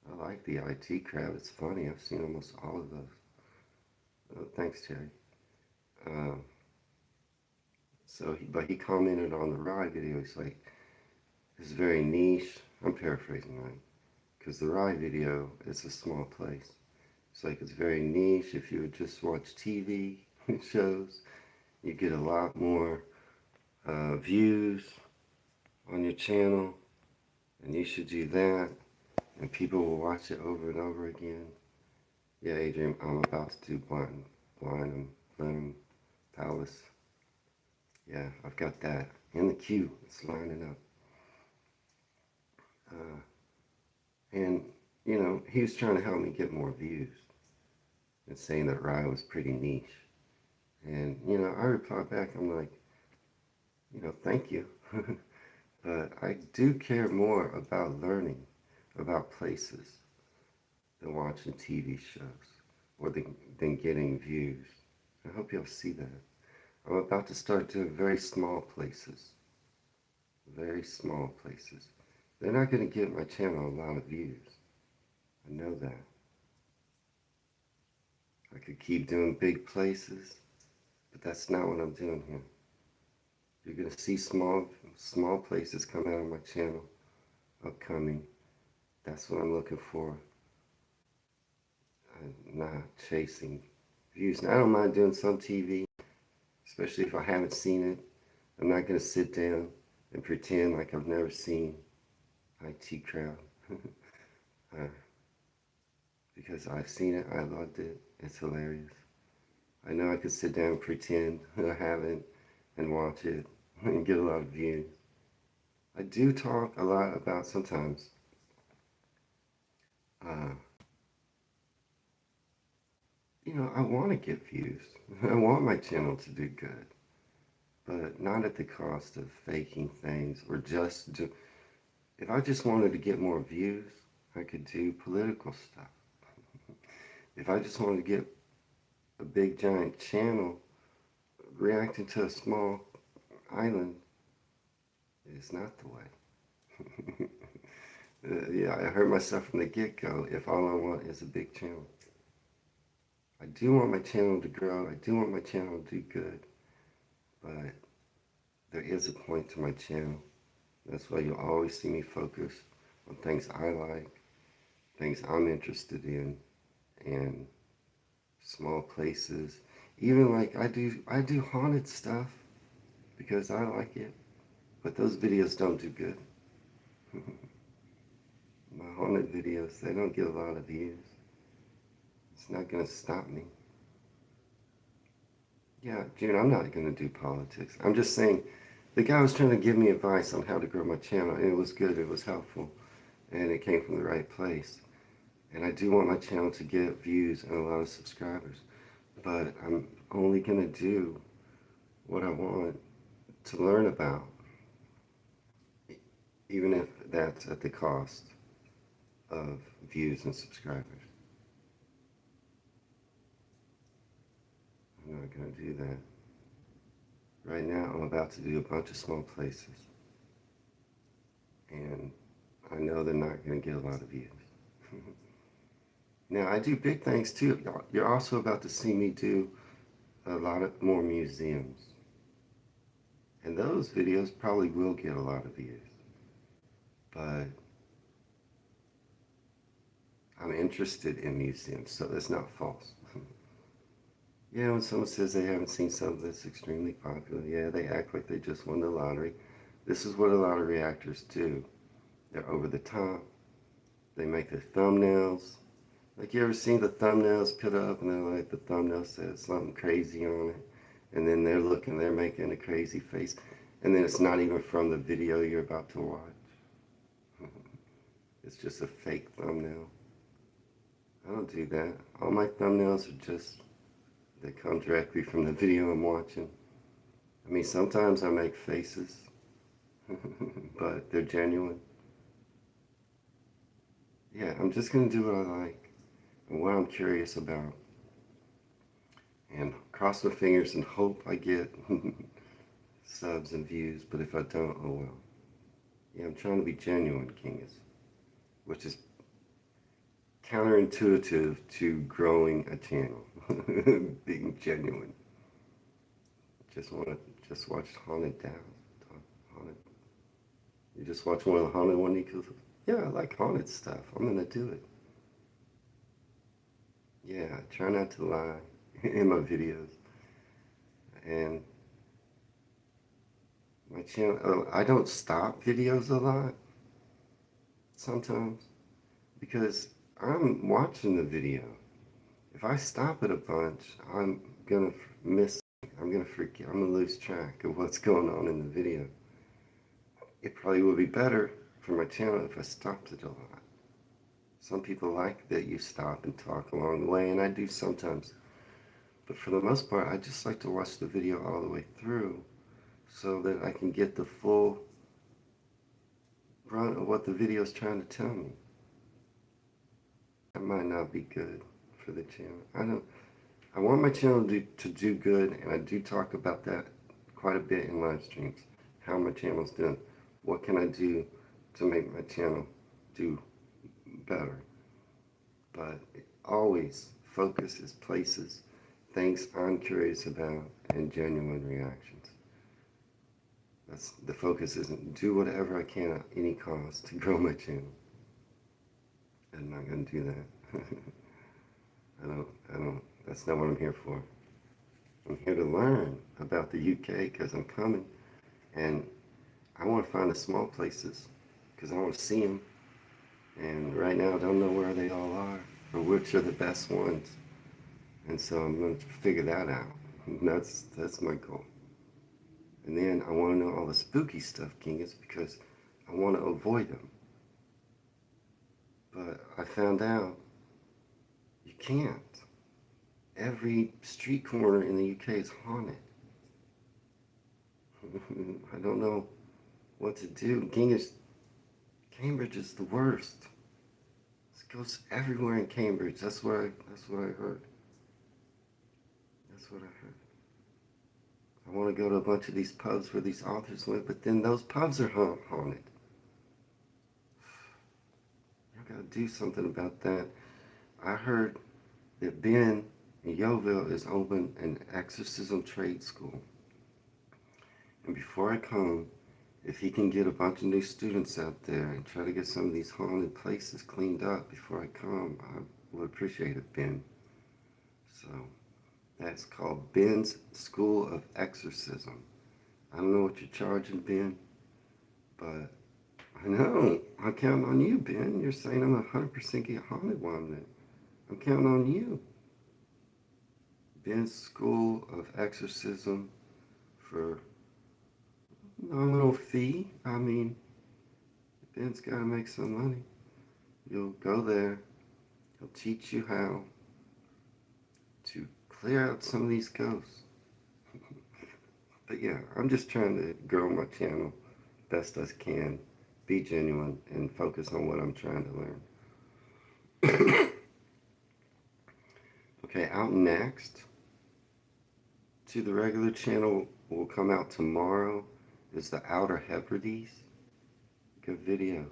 I like the IT crowd. It's funny. I've seen almost all of those. Oh, thanks, Terry. Uh, but he commented on the rye video. He's like, it's very niche. I'm paraphrasing, right? Because the rye video is a small place. It's like it's very niche. If you would just watch TV shows, you get a lot more views on your channel, and you should do that, and people will watch it over and over again. Yeah, Adrian, I'm about to do Blenheim Palace. Yeah, I've got that in the queue. It's lining up. And, he was trying to help me get more views and saying that rye was pretty niche. And, I replied back, I'm like, thank you. But I do care more about learning about places than watching TV shows or than getting views. I hope y'all see that. I'm about to start doing very small places. Very small places. They're not going to give my channel a lot of views. I know that. I could keep doing big places, but that's not what I'm doing here. You're going to see small places come out of my channel upcoming. That's what I'm looking for. I'm not chasing views. Now, I don't mind doing some TV, especially if I haven't seen it. I'm not going to sit down and pretend like I've never seen IT Crowd. Because I've seen it, I loved it, it's hilarious. I know I could sit down and pretend I haven't and watch it and get a lot of views. I do talk a lot about sometimes I want to get views. I want my channel to do good, but not at the cost of faking things or just do. If I just wanted to get more views, I could do political stuff. If I just wanted to get a big giant channel reacting to a small island, it's not the way. Yeah, I heard myself from the get-go if all I want is a big channel. I do want my channel to grow. I do want my channel to do good. But there is a point to my channel. That's why you'll always see me focus on things I like, things I'm interested in, and small places. Even like I do haunted stuff. because I like it. But those videos don't do good. My haunted videos, they don't get a lot of views. It's not going to stop me. Yeah, June, I'm not going to do politics. I'm just saying, the guy was trying to give me advice on how to grow my channel, and it was good, it was helpful, and it came from the right place. And I do want my channel to get views and a lot of subscribers, but I'm only going to do what I want to learn about, even if that's at the cost of views and subscribers. I'm not going to do that. Right now, I'm about to do a bunch of small places, and I know they're not going to get a lot of views. Now, I do big things too. You're also about to see me do a lot of more museums, and those videos probably will get a lot of views, but I'm interested in museums, so that's not false. Yeah, when someone says they haven't seen something that's extremely popular, yeah, they act like they just won the lottery. This is what a lot of reactors do. They're over the top. They make their thumbnails. Like, you ever seen the thumbnails put up and then like the thumbnail says something crazy on it, and then they're making a crazy face, and then it's not even from the video you're about to watch. It's just a fake thumbnail. I don't do that. All my thumbnails are just, they come directly from the video I'm watching. I mean, sometimes I make faces, but they're genuine. Yeah, I'm just going to do what I like and what I'm curious about. And cross my fingers and hope I get subs and views, but if I don't, oh well. Yeah, I'm trying to be genuine, Kingus, which is counterintuitive to growing a channel. Being genuine. Just watch Haunted Down. Haunted. You just watch one of the haunted ones. Yeah, I like haunted stuff. I'm gonna do it. Yeah, I try not to lie in my videos. And my channel, I don't stop videos a lot sometimes because I'm watching the video. If I stop it a bunch, I'm gonna miss, I'm gonna forget, I'm gonna lose track of what's going on in the video. It probably would be better for my channel if I stopped it a lot. Some people like that you stop and talk along the way, and I do sometimes. But for the most part, I just like to watch the video all the way through so that I can get the full brunt of what the video is trying to tell me. That might not be good for the channel. I want my channel to do good, and I do talk about that quite a bit in live streams. How my channel's doing. What can I do to make my channel do better? But always focus is places, things I'm curious about, and genuine reactions. The focus isn't do whatever I can at any cost to grow my channel. I'm not going to do that. I don't, that's not what I'm here for. I'm here to learn about the UK because I'm coming, and I want to find the small places because I want to see them. And right now I don't know where they all are or which are the best ones. And so I'm going to figure that out. That's my goal. And then I want to know all the spooky stuff, Kingus, because I want to avoid them. But I found out you can't. Every street corner in the UK is haunted. I don't know what to do. Cambridge is the worst. It goes everywhere in Cambridge. That's what I heard. That's what I heard. I want to go to a bunch of these pubs where these authors went, but then those pubs are haunted. I gotta do something about that. I heard that Ben in Yeovil is open an exorcism trade school. And before I come, if he can get a bunch of new students out there and try to get some of these haunted places cleaned up before I come, I would appreciate it, Ben. So that's called Ben's School of Exorcism. I don't know what you're charging, Ben, but I know. I'm counting on you, Ben. You're saying I'm 100% get haunted while I'm there. I'm counting on you. Ben's School of Exorcism for a little fee. I mean, Ben's got to make some money. You'll go there. He'll teach you how to clear out some of these ghosts. But yeah, I'm just trying to grow my channel best I can, be genuine, and focus on what I'm trying to learn. Okay, out next to the regular channel will come out tomorrow is the Outer Hebrides. Good video.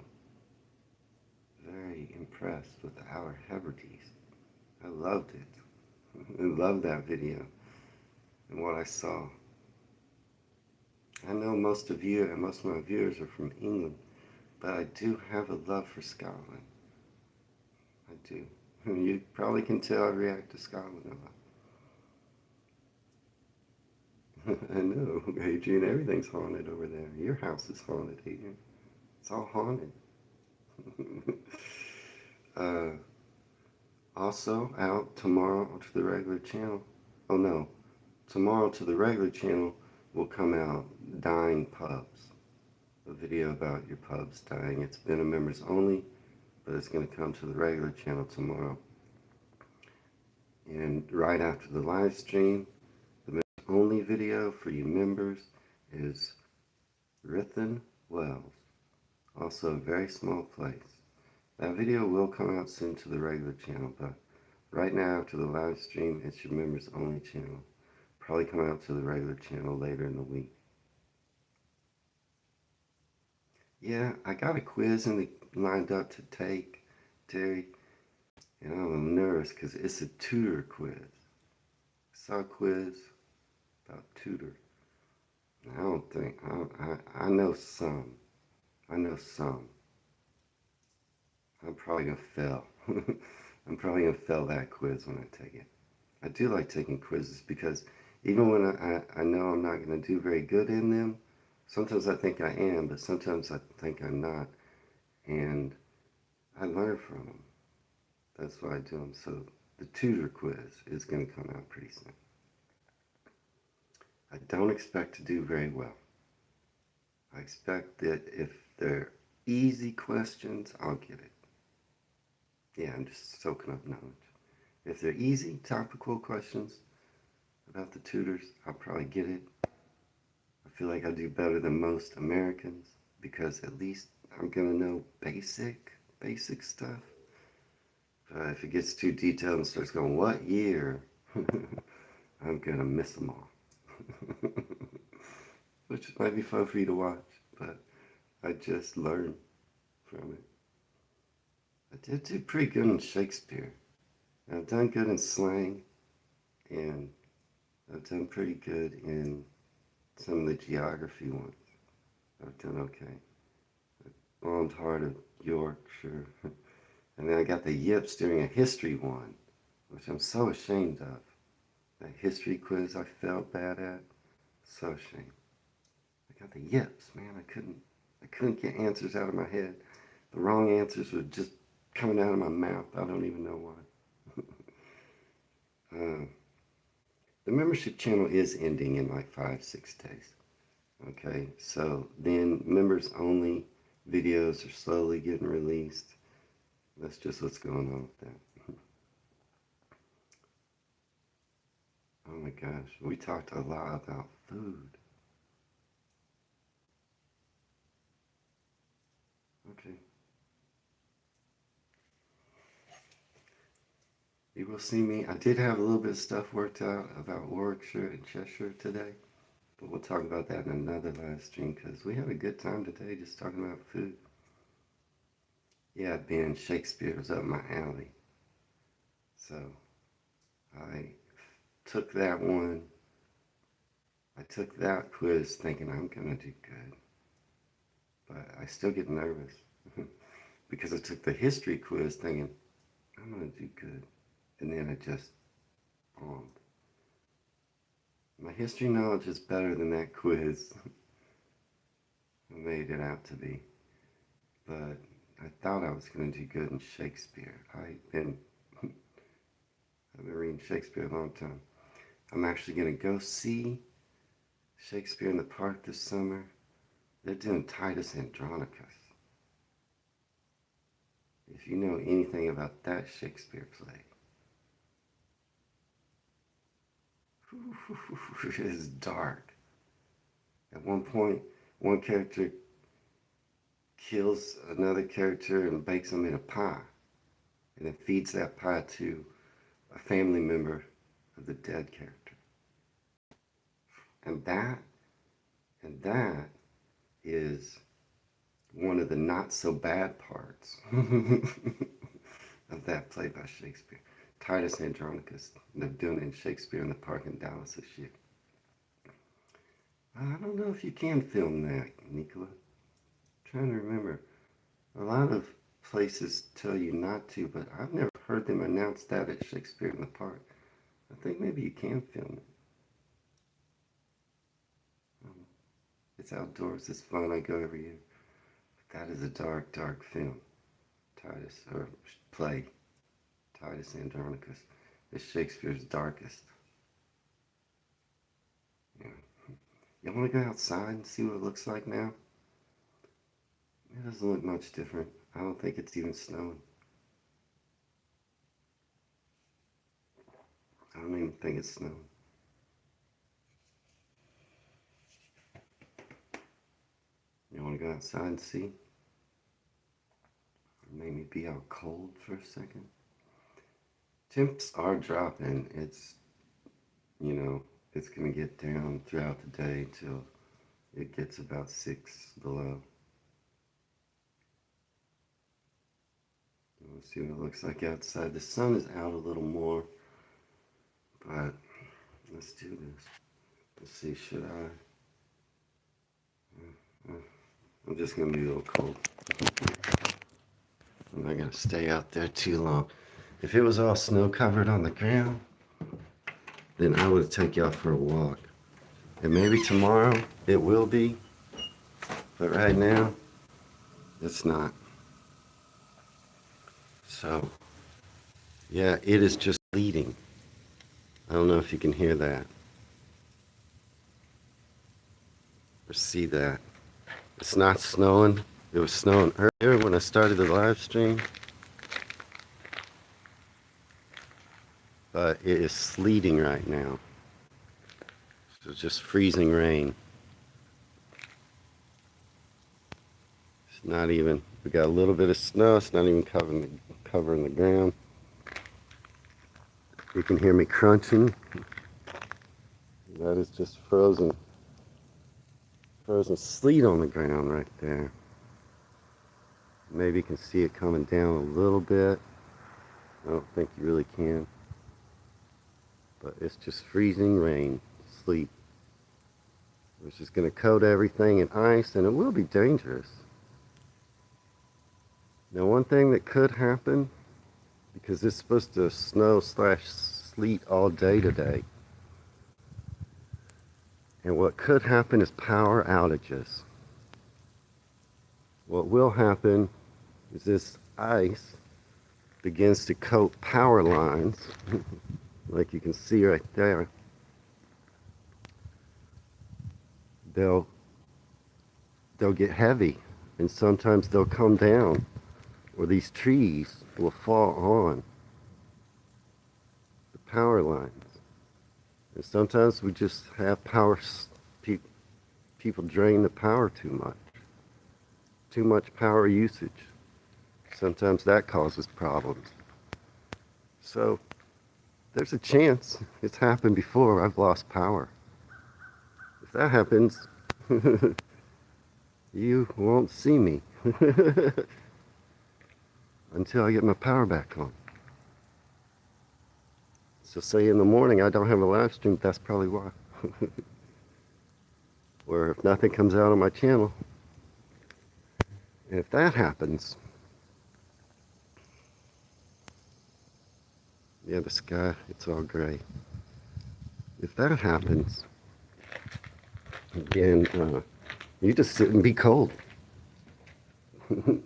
Very impressed with the Outer Hebrides. I loved it. I loved that video and what I saw. I know most of you and most of my viewers are from England, but I do have a love for Scotland. I do. You probably can tell I react to Scotland a lot. I know, Adrian, everything's haunted over there. Your house is haunted, Adrian. It's all haunted. uh, Also, out tomorrow to the regular channel. Oh no, tomorrow to the regular channel will come out Dying Pubs. A video about your pubs dying. It's been a members only, but it's going to come to the regular channel tomorrow. And right after the live stream, the members only video for you members is Rithen Wells. Also a very small place. That video will come out soon to the regular channel, but right now after the live stream, it's your members only channel. Probably come out to the regular channel later in the week. Yeah, I got a quiz lined up to take, Terry, and I'm nervous because it's a tutor quiz. I saw a quiz about tutor. I don't think, I know some. I know some. I'm probably going to fail. I'm probably going to fail that quiz when I take it. I do like taking quizzes because even when I know I'm not going to do very good in them, sometimes I think I am, but sometimes I think I'm not. And I learn from them. That's why I do them. So the tutor quiz is going to come out pretty soon. I don't expect to do very well. I expect that if they're easy questions, I'll get it. Yeah, I'm just soaking up knowledge. If they're easy, topical questions about the tutors, I'll probably get it. I feel like I do better than most Americans because at least I'm going to know basic stuff. But if it gets too detailed and starts going, what year? I'm going to miss them all. Which might be fun for you to watch, but I just learned from it. I did do pretty good in Shakespeare. I've done good in slang, and I've done pretty good in some of the geography ones. I've done okay. I bombed hard at Yorkshire. And then I got the yips during a history one, which I'm so ashamed of. That history quiz I felt bad at. So ashamed. I got the yips, man. I couldn't get answers out of my head. The wrong answers were just coming out of my mouth. I don't even know why. The membership channel is ending in like 5-6 days. Okay, so then members only videos are slowly getting released. That's just what's going on with that. Oh my gosh, we talked a lot about food. Okay. You will see me. I did have a little bit of stuff worked out about Warwickshire and Cheshire today, but we'll talk about that in another live stream because we had a good time today just talking about food. Yeah, Ben, Shakespeare was up my alley. So I took that one. I took that quiz thinking I'm going to do good, but I still get nervous because I took the history quiz thinking I'm going to do good, and then I just bombed. My history knowledge is better than that quiz I made it out to be. But I thought I was going to do good in Shakespeare. I've been reading Shakespeare a long time. I'm actually going to go see Shakespeare in the Park this summer. They're doing Titus Andronicus. If you know anything about that Shakespeare play, it is dark. At one point, one character kills another character and bakes them in a pie, and then feeds that pie to a family member of the dead character. And that is one of the not so bad parts of that play by Shakespeare. Titus Andronicus. They're doing it in Shakespeare in the Park in Dallas this year. I don't know if you can film that, Nicola. I'm trying to remember. A lot of places tell you not to, but I've never heard them announce that at Shakespeare in the Park. I think maybe you can film it. It's outdoors. It's fun. I go every year. But that is a dark, dark film. Titus, or play. Titus Andronicus. It's Shakespeare's darkest. Yeah. You want to go outside and see what it looks like now? It doesn't look much different. I don't think it's even snowing. I don't even think it's snowing. You want to go outside and see? It made me be all cold for a second. Temps are dropping. It's going to get down throughout the day till it gets about 6 below. Let's see what it looks like outside. The sun is out a little more, but let's do this. Let's see, should I? I'm just going to be a little cold. I'm not going to stay out there too long. If it was all snow covered on the ground, then I would take y'all for a walk. And maybe tomorrow it will be, but right now it's not. So, yeah, it is just sleeting. I don't know if you can hear that or see that. It's not snowing. It was snowing earlier when I started the live stream, but it is sleeting right now. So it's just freezing rain. It's not even, we got a little bit of snow. It's not even covering the ground. You can hear me crunching. That is just frozen sleet on the ground right there. Maybe you can see it coming down a little bit. I don't think you really can. But it's just freezing rain, sleet, which is going to coat everything in ice, and it will be dangerous. Now, one thing that could happen, because it's supposed to snow/sleet all day today, and what could happen is power outages. What will happen is this ice begins to coat power lines, like you can see right there. They'll get heavy, and sometimes they'll come down, or these trees will fall on the power lines. And sometimes we just have people drain the power too much power usage. Sometimes that causes problems. So there's a chance. It's happened before. I've lost power. If that happens, you won't see me until I get my power back on. So say in the morning I don't have a live stream, that's probably why. Or if nothing comes out on my channel. And if that happens, yeah, the sky, it's all gray. if that happens, again, you just sit and be cold. You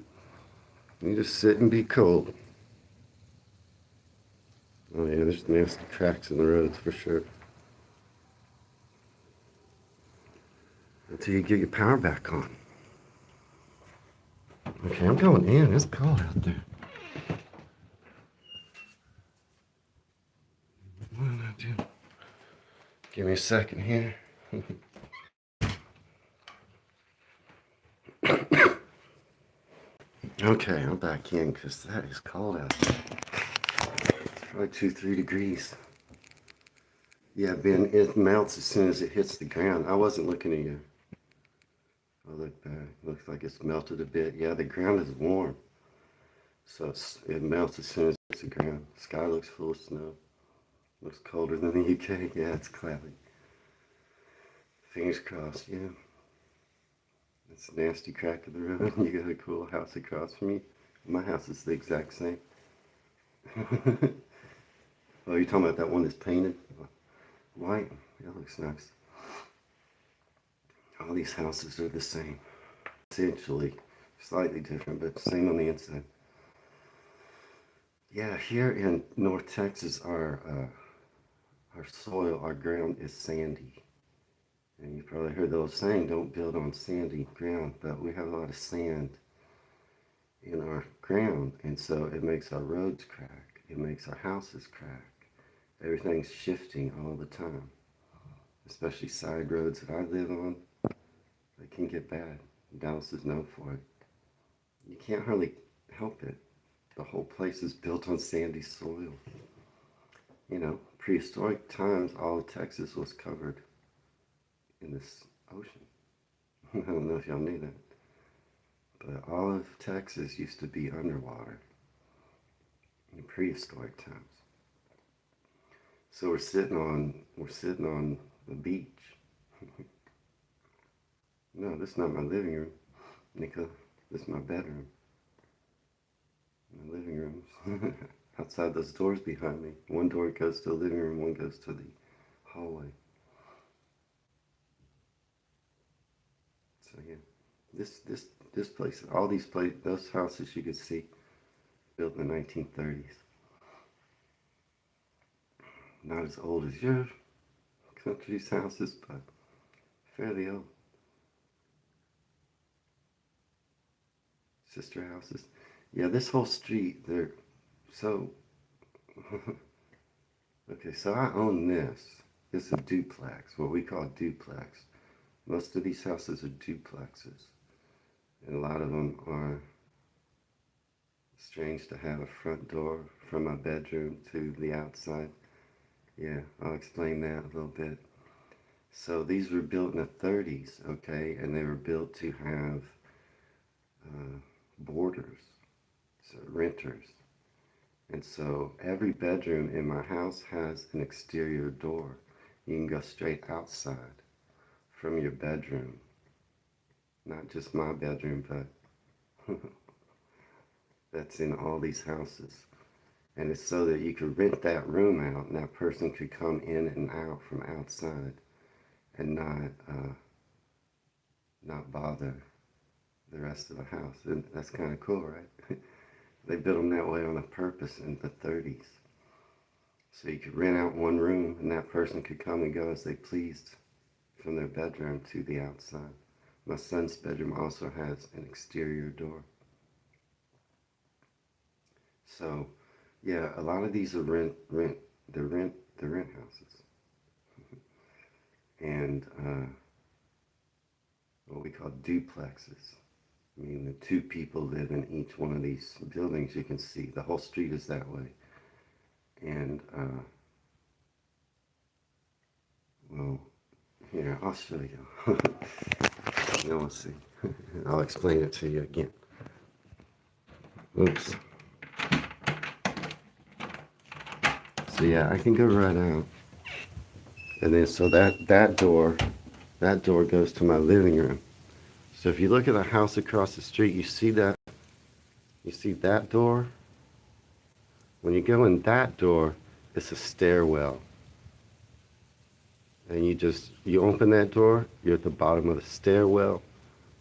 just sit and be cold. Oh yeah, there's nasty cracks in the roads for sure. Until you get your power back on. Okay, I'm going in. It's cold out there. What did I do? Give me a second here. Okay, I'm back in because that is cold out there. It's probably 2, 3 degrees. Yeah, Ben, it melts as soon as it hits the ground. I wasn't looking at you. I look back. Looks like it's melted a bit. Yeah, the ground is warm. So it melts as soon as it hits the ground. Sky looks full of snow. Looks colder than the UK. Yeah, it's cloudy. Fingers crossed, yeah. It's a nasty crack of the road. You got a cool house across from me. My house is the exact same. Oh, you're talking about that one that's painted white? That looks nice. All these houses are the same. Essentially, slightly different, but same on the inside. Yeah, here in North Texas, our soil, our ground is sandy. And you've probably heard the old saying, don't build on sandy ground, but we have a lot of sand in our ground, and so it makes our roads crack. It makes our houses crack. Everything's shifting all the time, especially side roads that I live on. They can get bad. Dallas is known for it. You can't hardly help it. The whole place is built on sandy soil. You know, prehistoric times, all of Texas was covered in this ocean. I don't know if y'all knew that. But all of Texas used to be underwater in prehistoric times. So we're sitting on the beach. No, this is not my living room, Nika. This is my bedroom. My living room's outside those doors behind me. One door goes to the living room, one goes to the hallway. So yeah, this place, all these places, those houses you could see, built in the 1930s. Not as old as your country's houses, but fairly old. Sister houses. Yeah, this whole street, they're so. Okay, so I own this. It's a duplex, what we call duplex. Most of these houses are duplexes. And a lot of them are strange to have a front door from my bedroom to the outside. Yeah, I'll explain that a little bit. So these were built in the 30s, okay, and they were built to have boarders, so renters. And so every bedroom in my house has an exterior door. You can go straight outside from your bedroom. Not just my bedroom, but that's in all these houses. And it's so that you could rent that room out and that person could come in and out from outside and not bother the rest of the house. And that's kind of cool, right? They built them that way on a purpose in the 30s. So you could rent out one room and that person could come and go as they pleased from their bedroom to the outside. My son's bedroom also has an exterior door. So, yeah, a lot of these are rent houses. And what we call duplexes. I mean, the two people live in each one of these buildings. You can see the whole street is that way. And, well, here, I'll show you. Now let's see. I'll explain it to you again. Oops. So yeah, I can go right out. And then so that door goes to my living room. So if you look at the house across the street, you see that door? When you go in that door, it's a stairwell. and you open that door, you're at the bottom of the stairwell.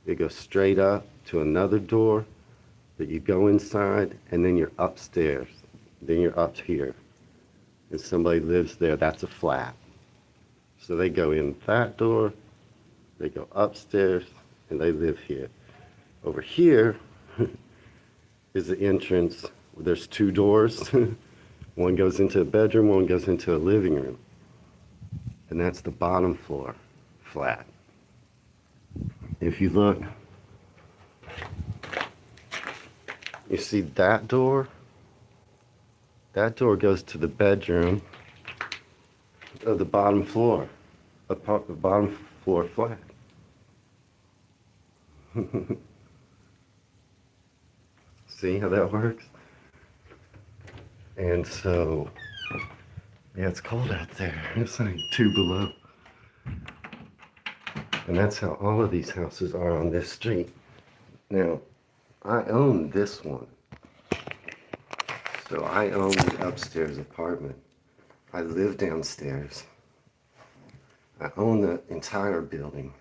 You go straight up to another door that you go inside, and then you're upstairs. Then you're up here, and somebody lives there. That's a flat. So they go in that door, they go upstairs, and they live here. Over here is the entrance. There's two doors. One goes into a bedroom, one goes into a living room. And that's the bottom floor flat. If you look, you see that door? That door goes to the bedroom of the bottom floor, the bottom floor flat. See how that works? And so, yeah, it's cold out there. It's like 2 below. And that's how all of these houses are on this street. Now, I own this one. So I own the upstairs apartment. I live downstairs. I own the entire building.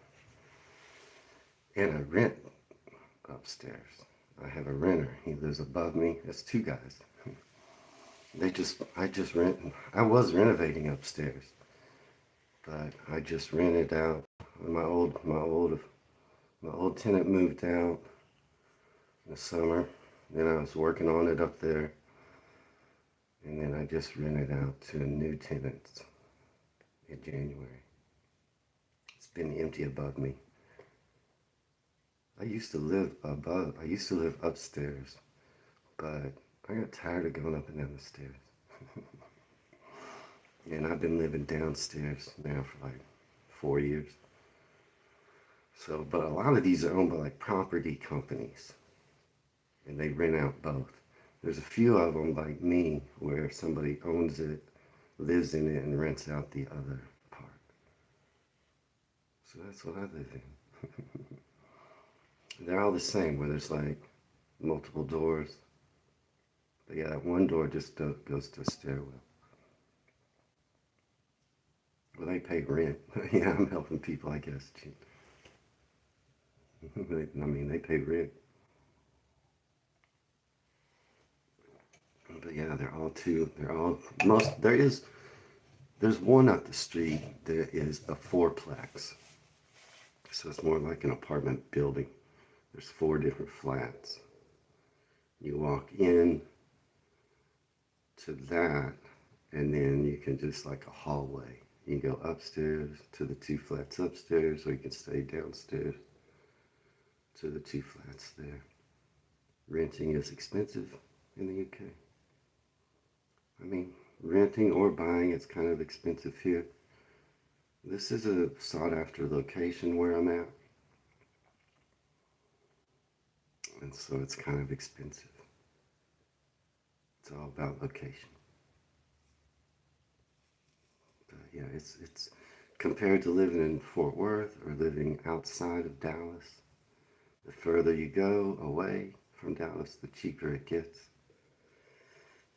And I rent upstairs. I have a renter. He lives above me. That's 2 guys. I just rent. I was renovating upstairs, but I just rented out. My old tenant moved out in the summer. Then I was working on it up there, and then I just rented out to new tenants in January. It's been empty above me. I used to live upstairs, but I got tired of going up and down the stairs. And I've been living downstairs now for like 4 years. So, but a lot of these are owned by like property companies, and they rent out both. There's a few of them like me where somebody owns it, lives in it, and rents out the other part. So that's what I live in. They're all the same, where there's like multiple doors. But yeah, that one door just goes to a stairwell. Well, they pay rent. Yeah, I'm helping people, I guess. I mean, they pay rent. But yeah, there's one up the street that is a fourplex. So it's more like an apartment building. There's 4 different flats. You walk in to that, and then you can just like a hallway. You can go upstairs to the 2 flats upstairs, or you can stay downstairs to the 2 flats there. Renting is expensive in the UK. I mean, renting or buying, it's kind of expensive here. This is a sought after location where I'm at. And so it's kind of expensive. It's all about location. But yeah, it's compared to living in Fort Worth or living outside of Dallas. The further you go away from Dallas, the cheaper it gets.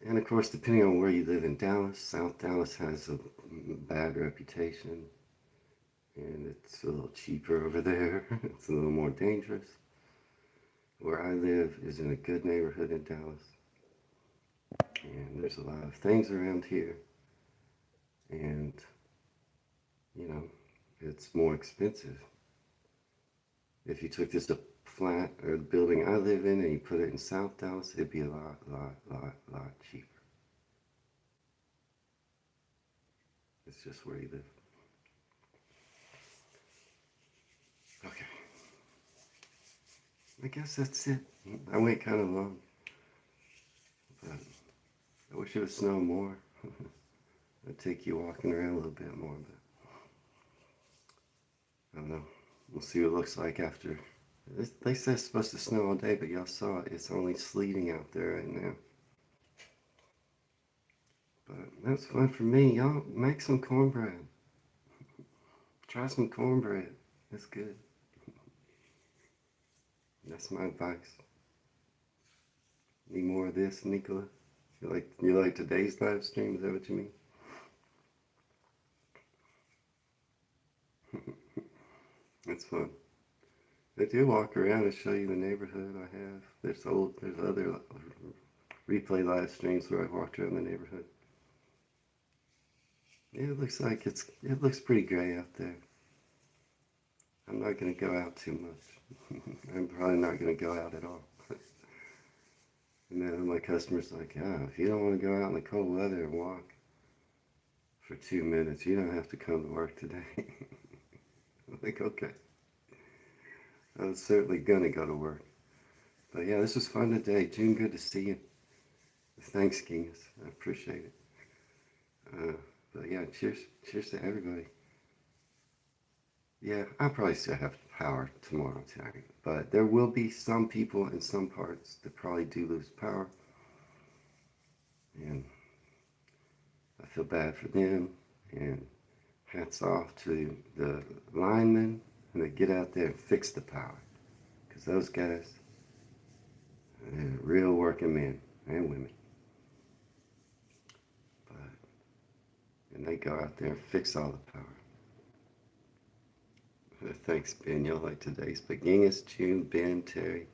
And of course, depending on where you live in Dallas, South Dallas has a bad reputation. And it's a little cheaper over there. It's a little more dangerous. Where I live is in a good neighborhood in Dallas. And there's a lot of things around here. And, you know, it's more expensive. If you took this flat or the building I live in and you put it in South Dallas, it'd be a lot cheaper. It's just where you live. Okay. I guess that's it. I went kind of long. But I wish it would snow more. It'd take you walking around a little bit more, but I don't know. We'll see what it looks like after. They say it's supposed to snow all day, but y'all saw it. It's only sleeting out there right now. But that's fun for me. Y'all make some cornbread. Try some cornbread. It's good. That's my advice. Need more of this, Nicola? You like today's live stream? Is that what you mean? It's fun. I do walk around and show you the neighborhood I have. There's other replay live streams where I walked around the neighborhood. Yeah, it looks pretty gray out there. I'm not gonna go out too much. I'm probably not gonna go out at all. And then my customer's like, "Yeah, if you don't want to go out in the cold weather and walk for 2 minutes, you don't have to come to work today." I'm like, okay. I was certainly gonna go to work. But yeah, this was fun today. June, good to see you. Thanks, Genghis. I appreciate it. Uh, but yeah, cheers to everybody. Yeah, I'll probably still have power tomorrow tonight. But there will be some people in some parts that probably do lose power. And I feel bad for them. And hats off to the linemen and they get out there and fix the power. Because those guys, they're real working men and women. And they go out there and fix all the power. Thanks, Ben. You'll like today's. But Genghis, June, Ben, Terry,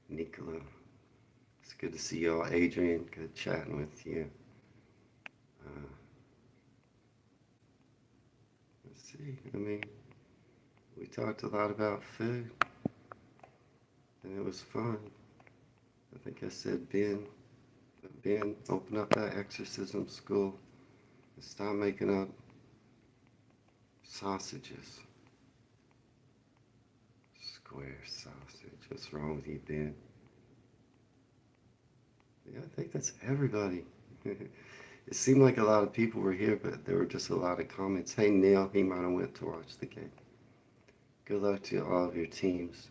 Nicola. It's good to see y'all. Adrian, good chatting with you. Uh, let's see. I mean, we talked a lot about food, and it was fun. I think I said Ben, open up that exorcism school and stop making up sausages. Square sausage. What's wrong with you, Ben? Yeah, I think that's everybody. It seemed like a lot of people were here, but there were just a lot of comments. Hey, Neil, he might have went to watch the game. Good luck to all of your teams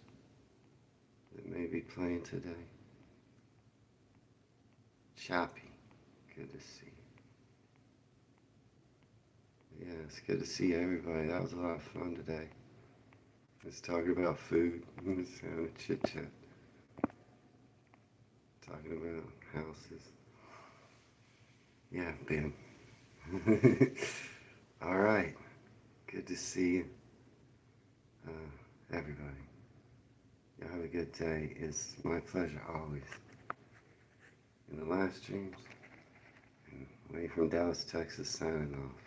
that may be playing today. Choppy, good to see you. Yeah, it's good to see everybody. That was a lot of fun today. Let's talk about food. Let's have a chit chat. Talking about houses. Yeah, Ben. All right. Good to see you, everybody. Y'all have a good day. It's my pleasure always. In the live streams, and Wayne from Dallas, Texas, signing off.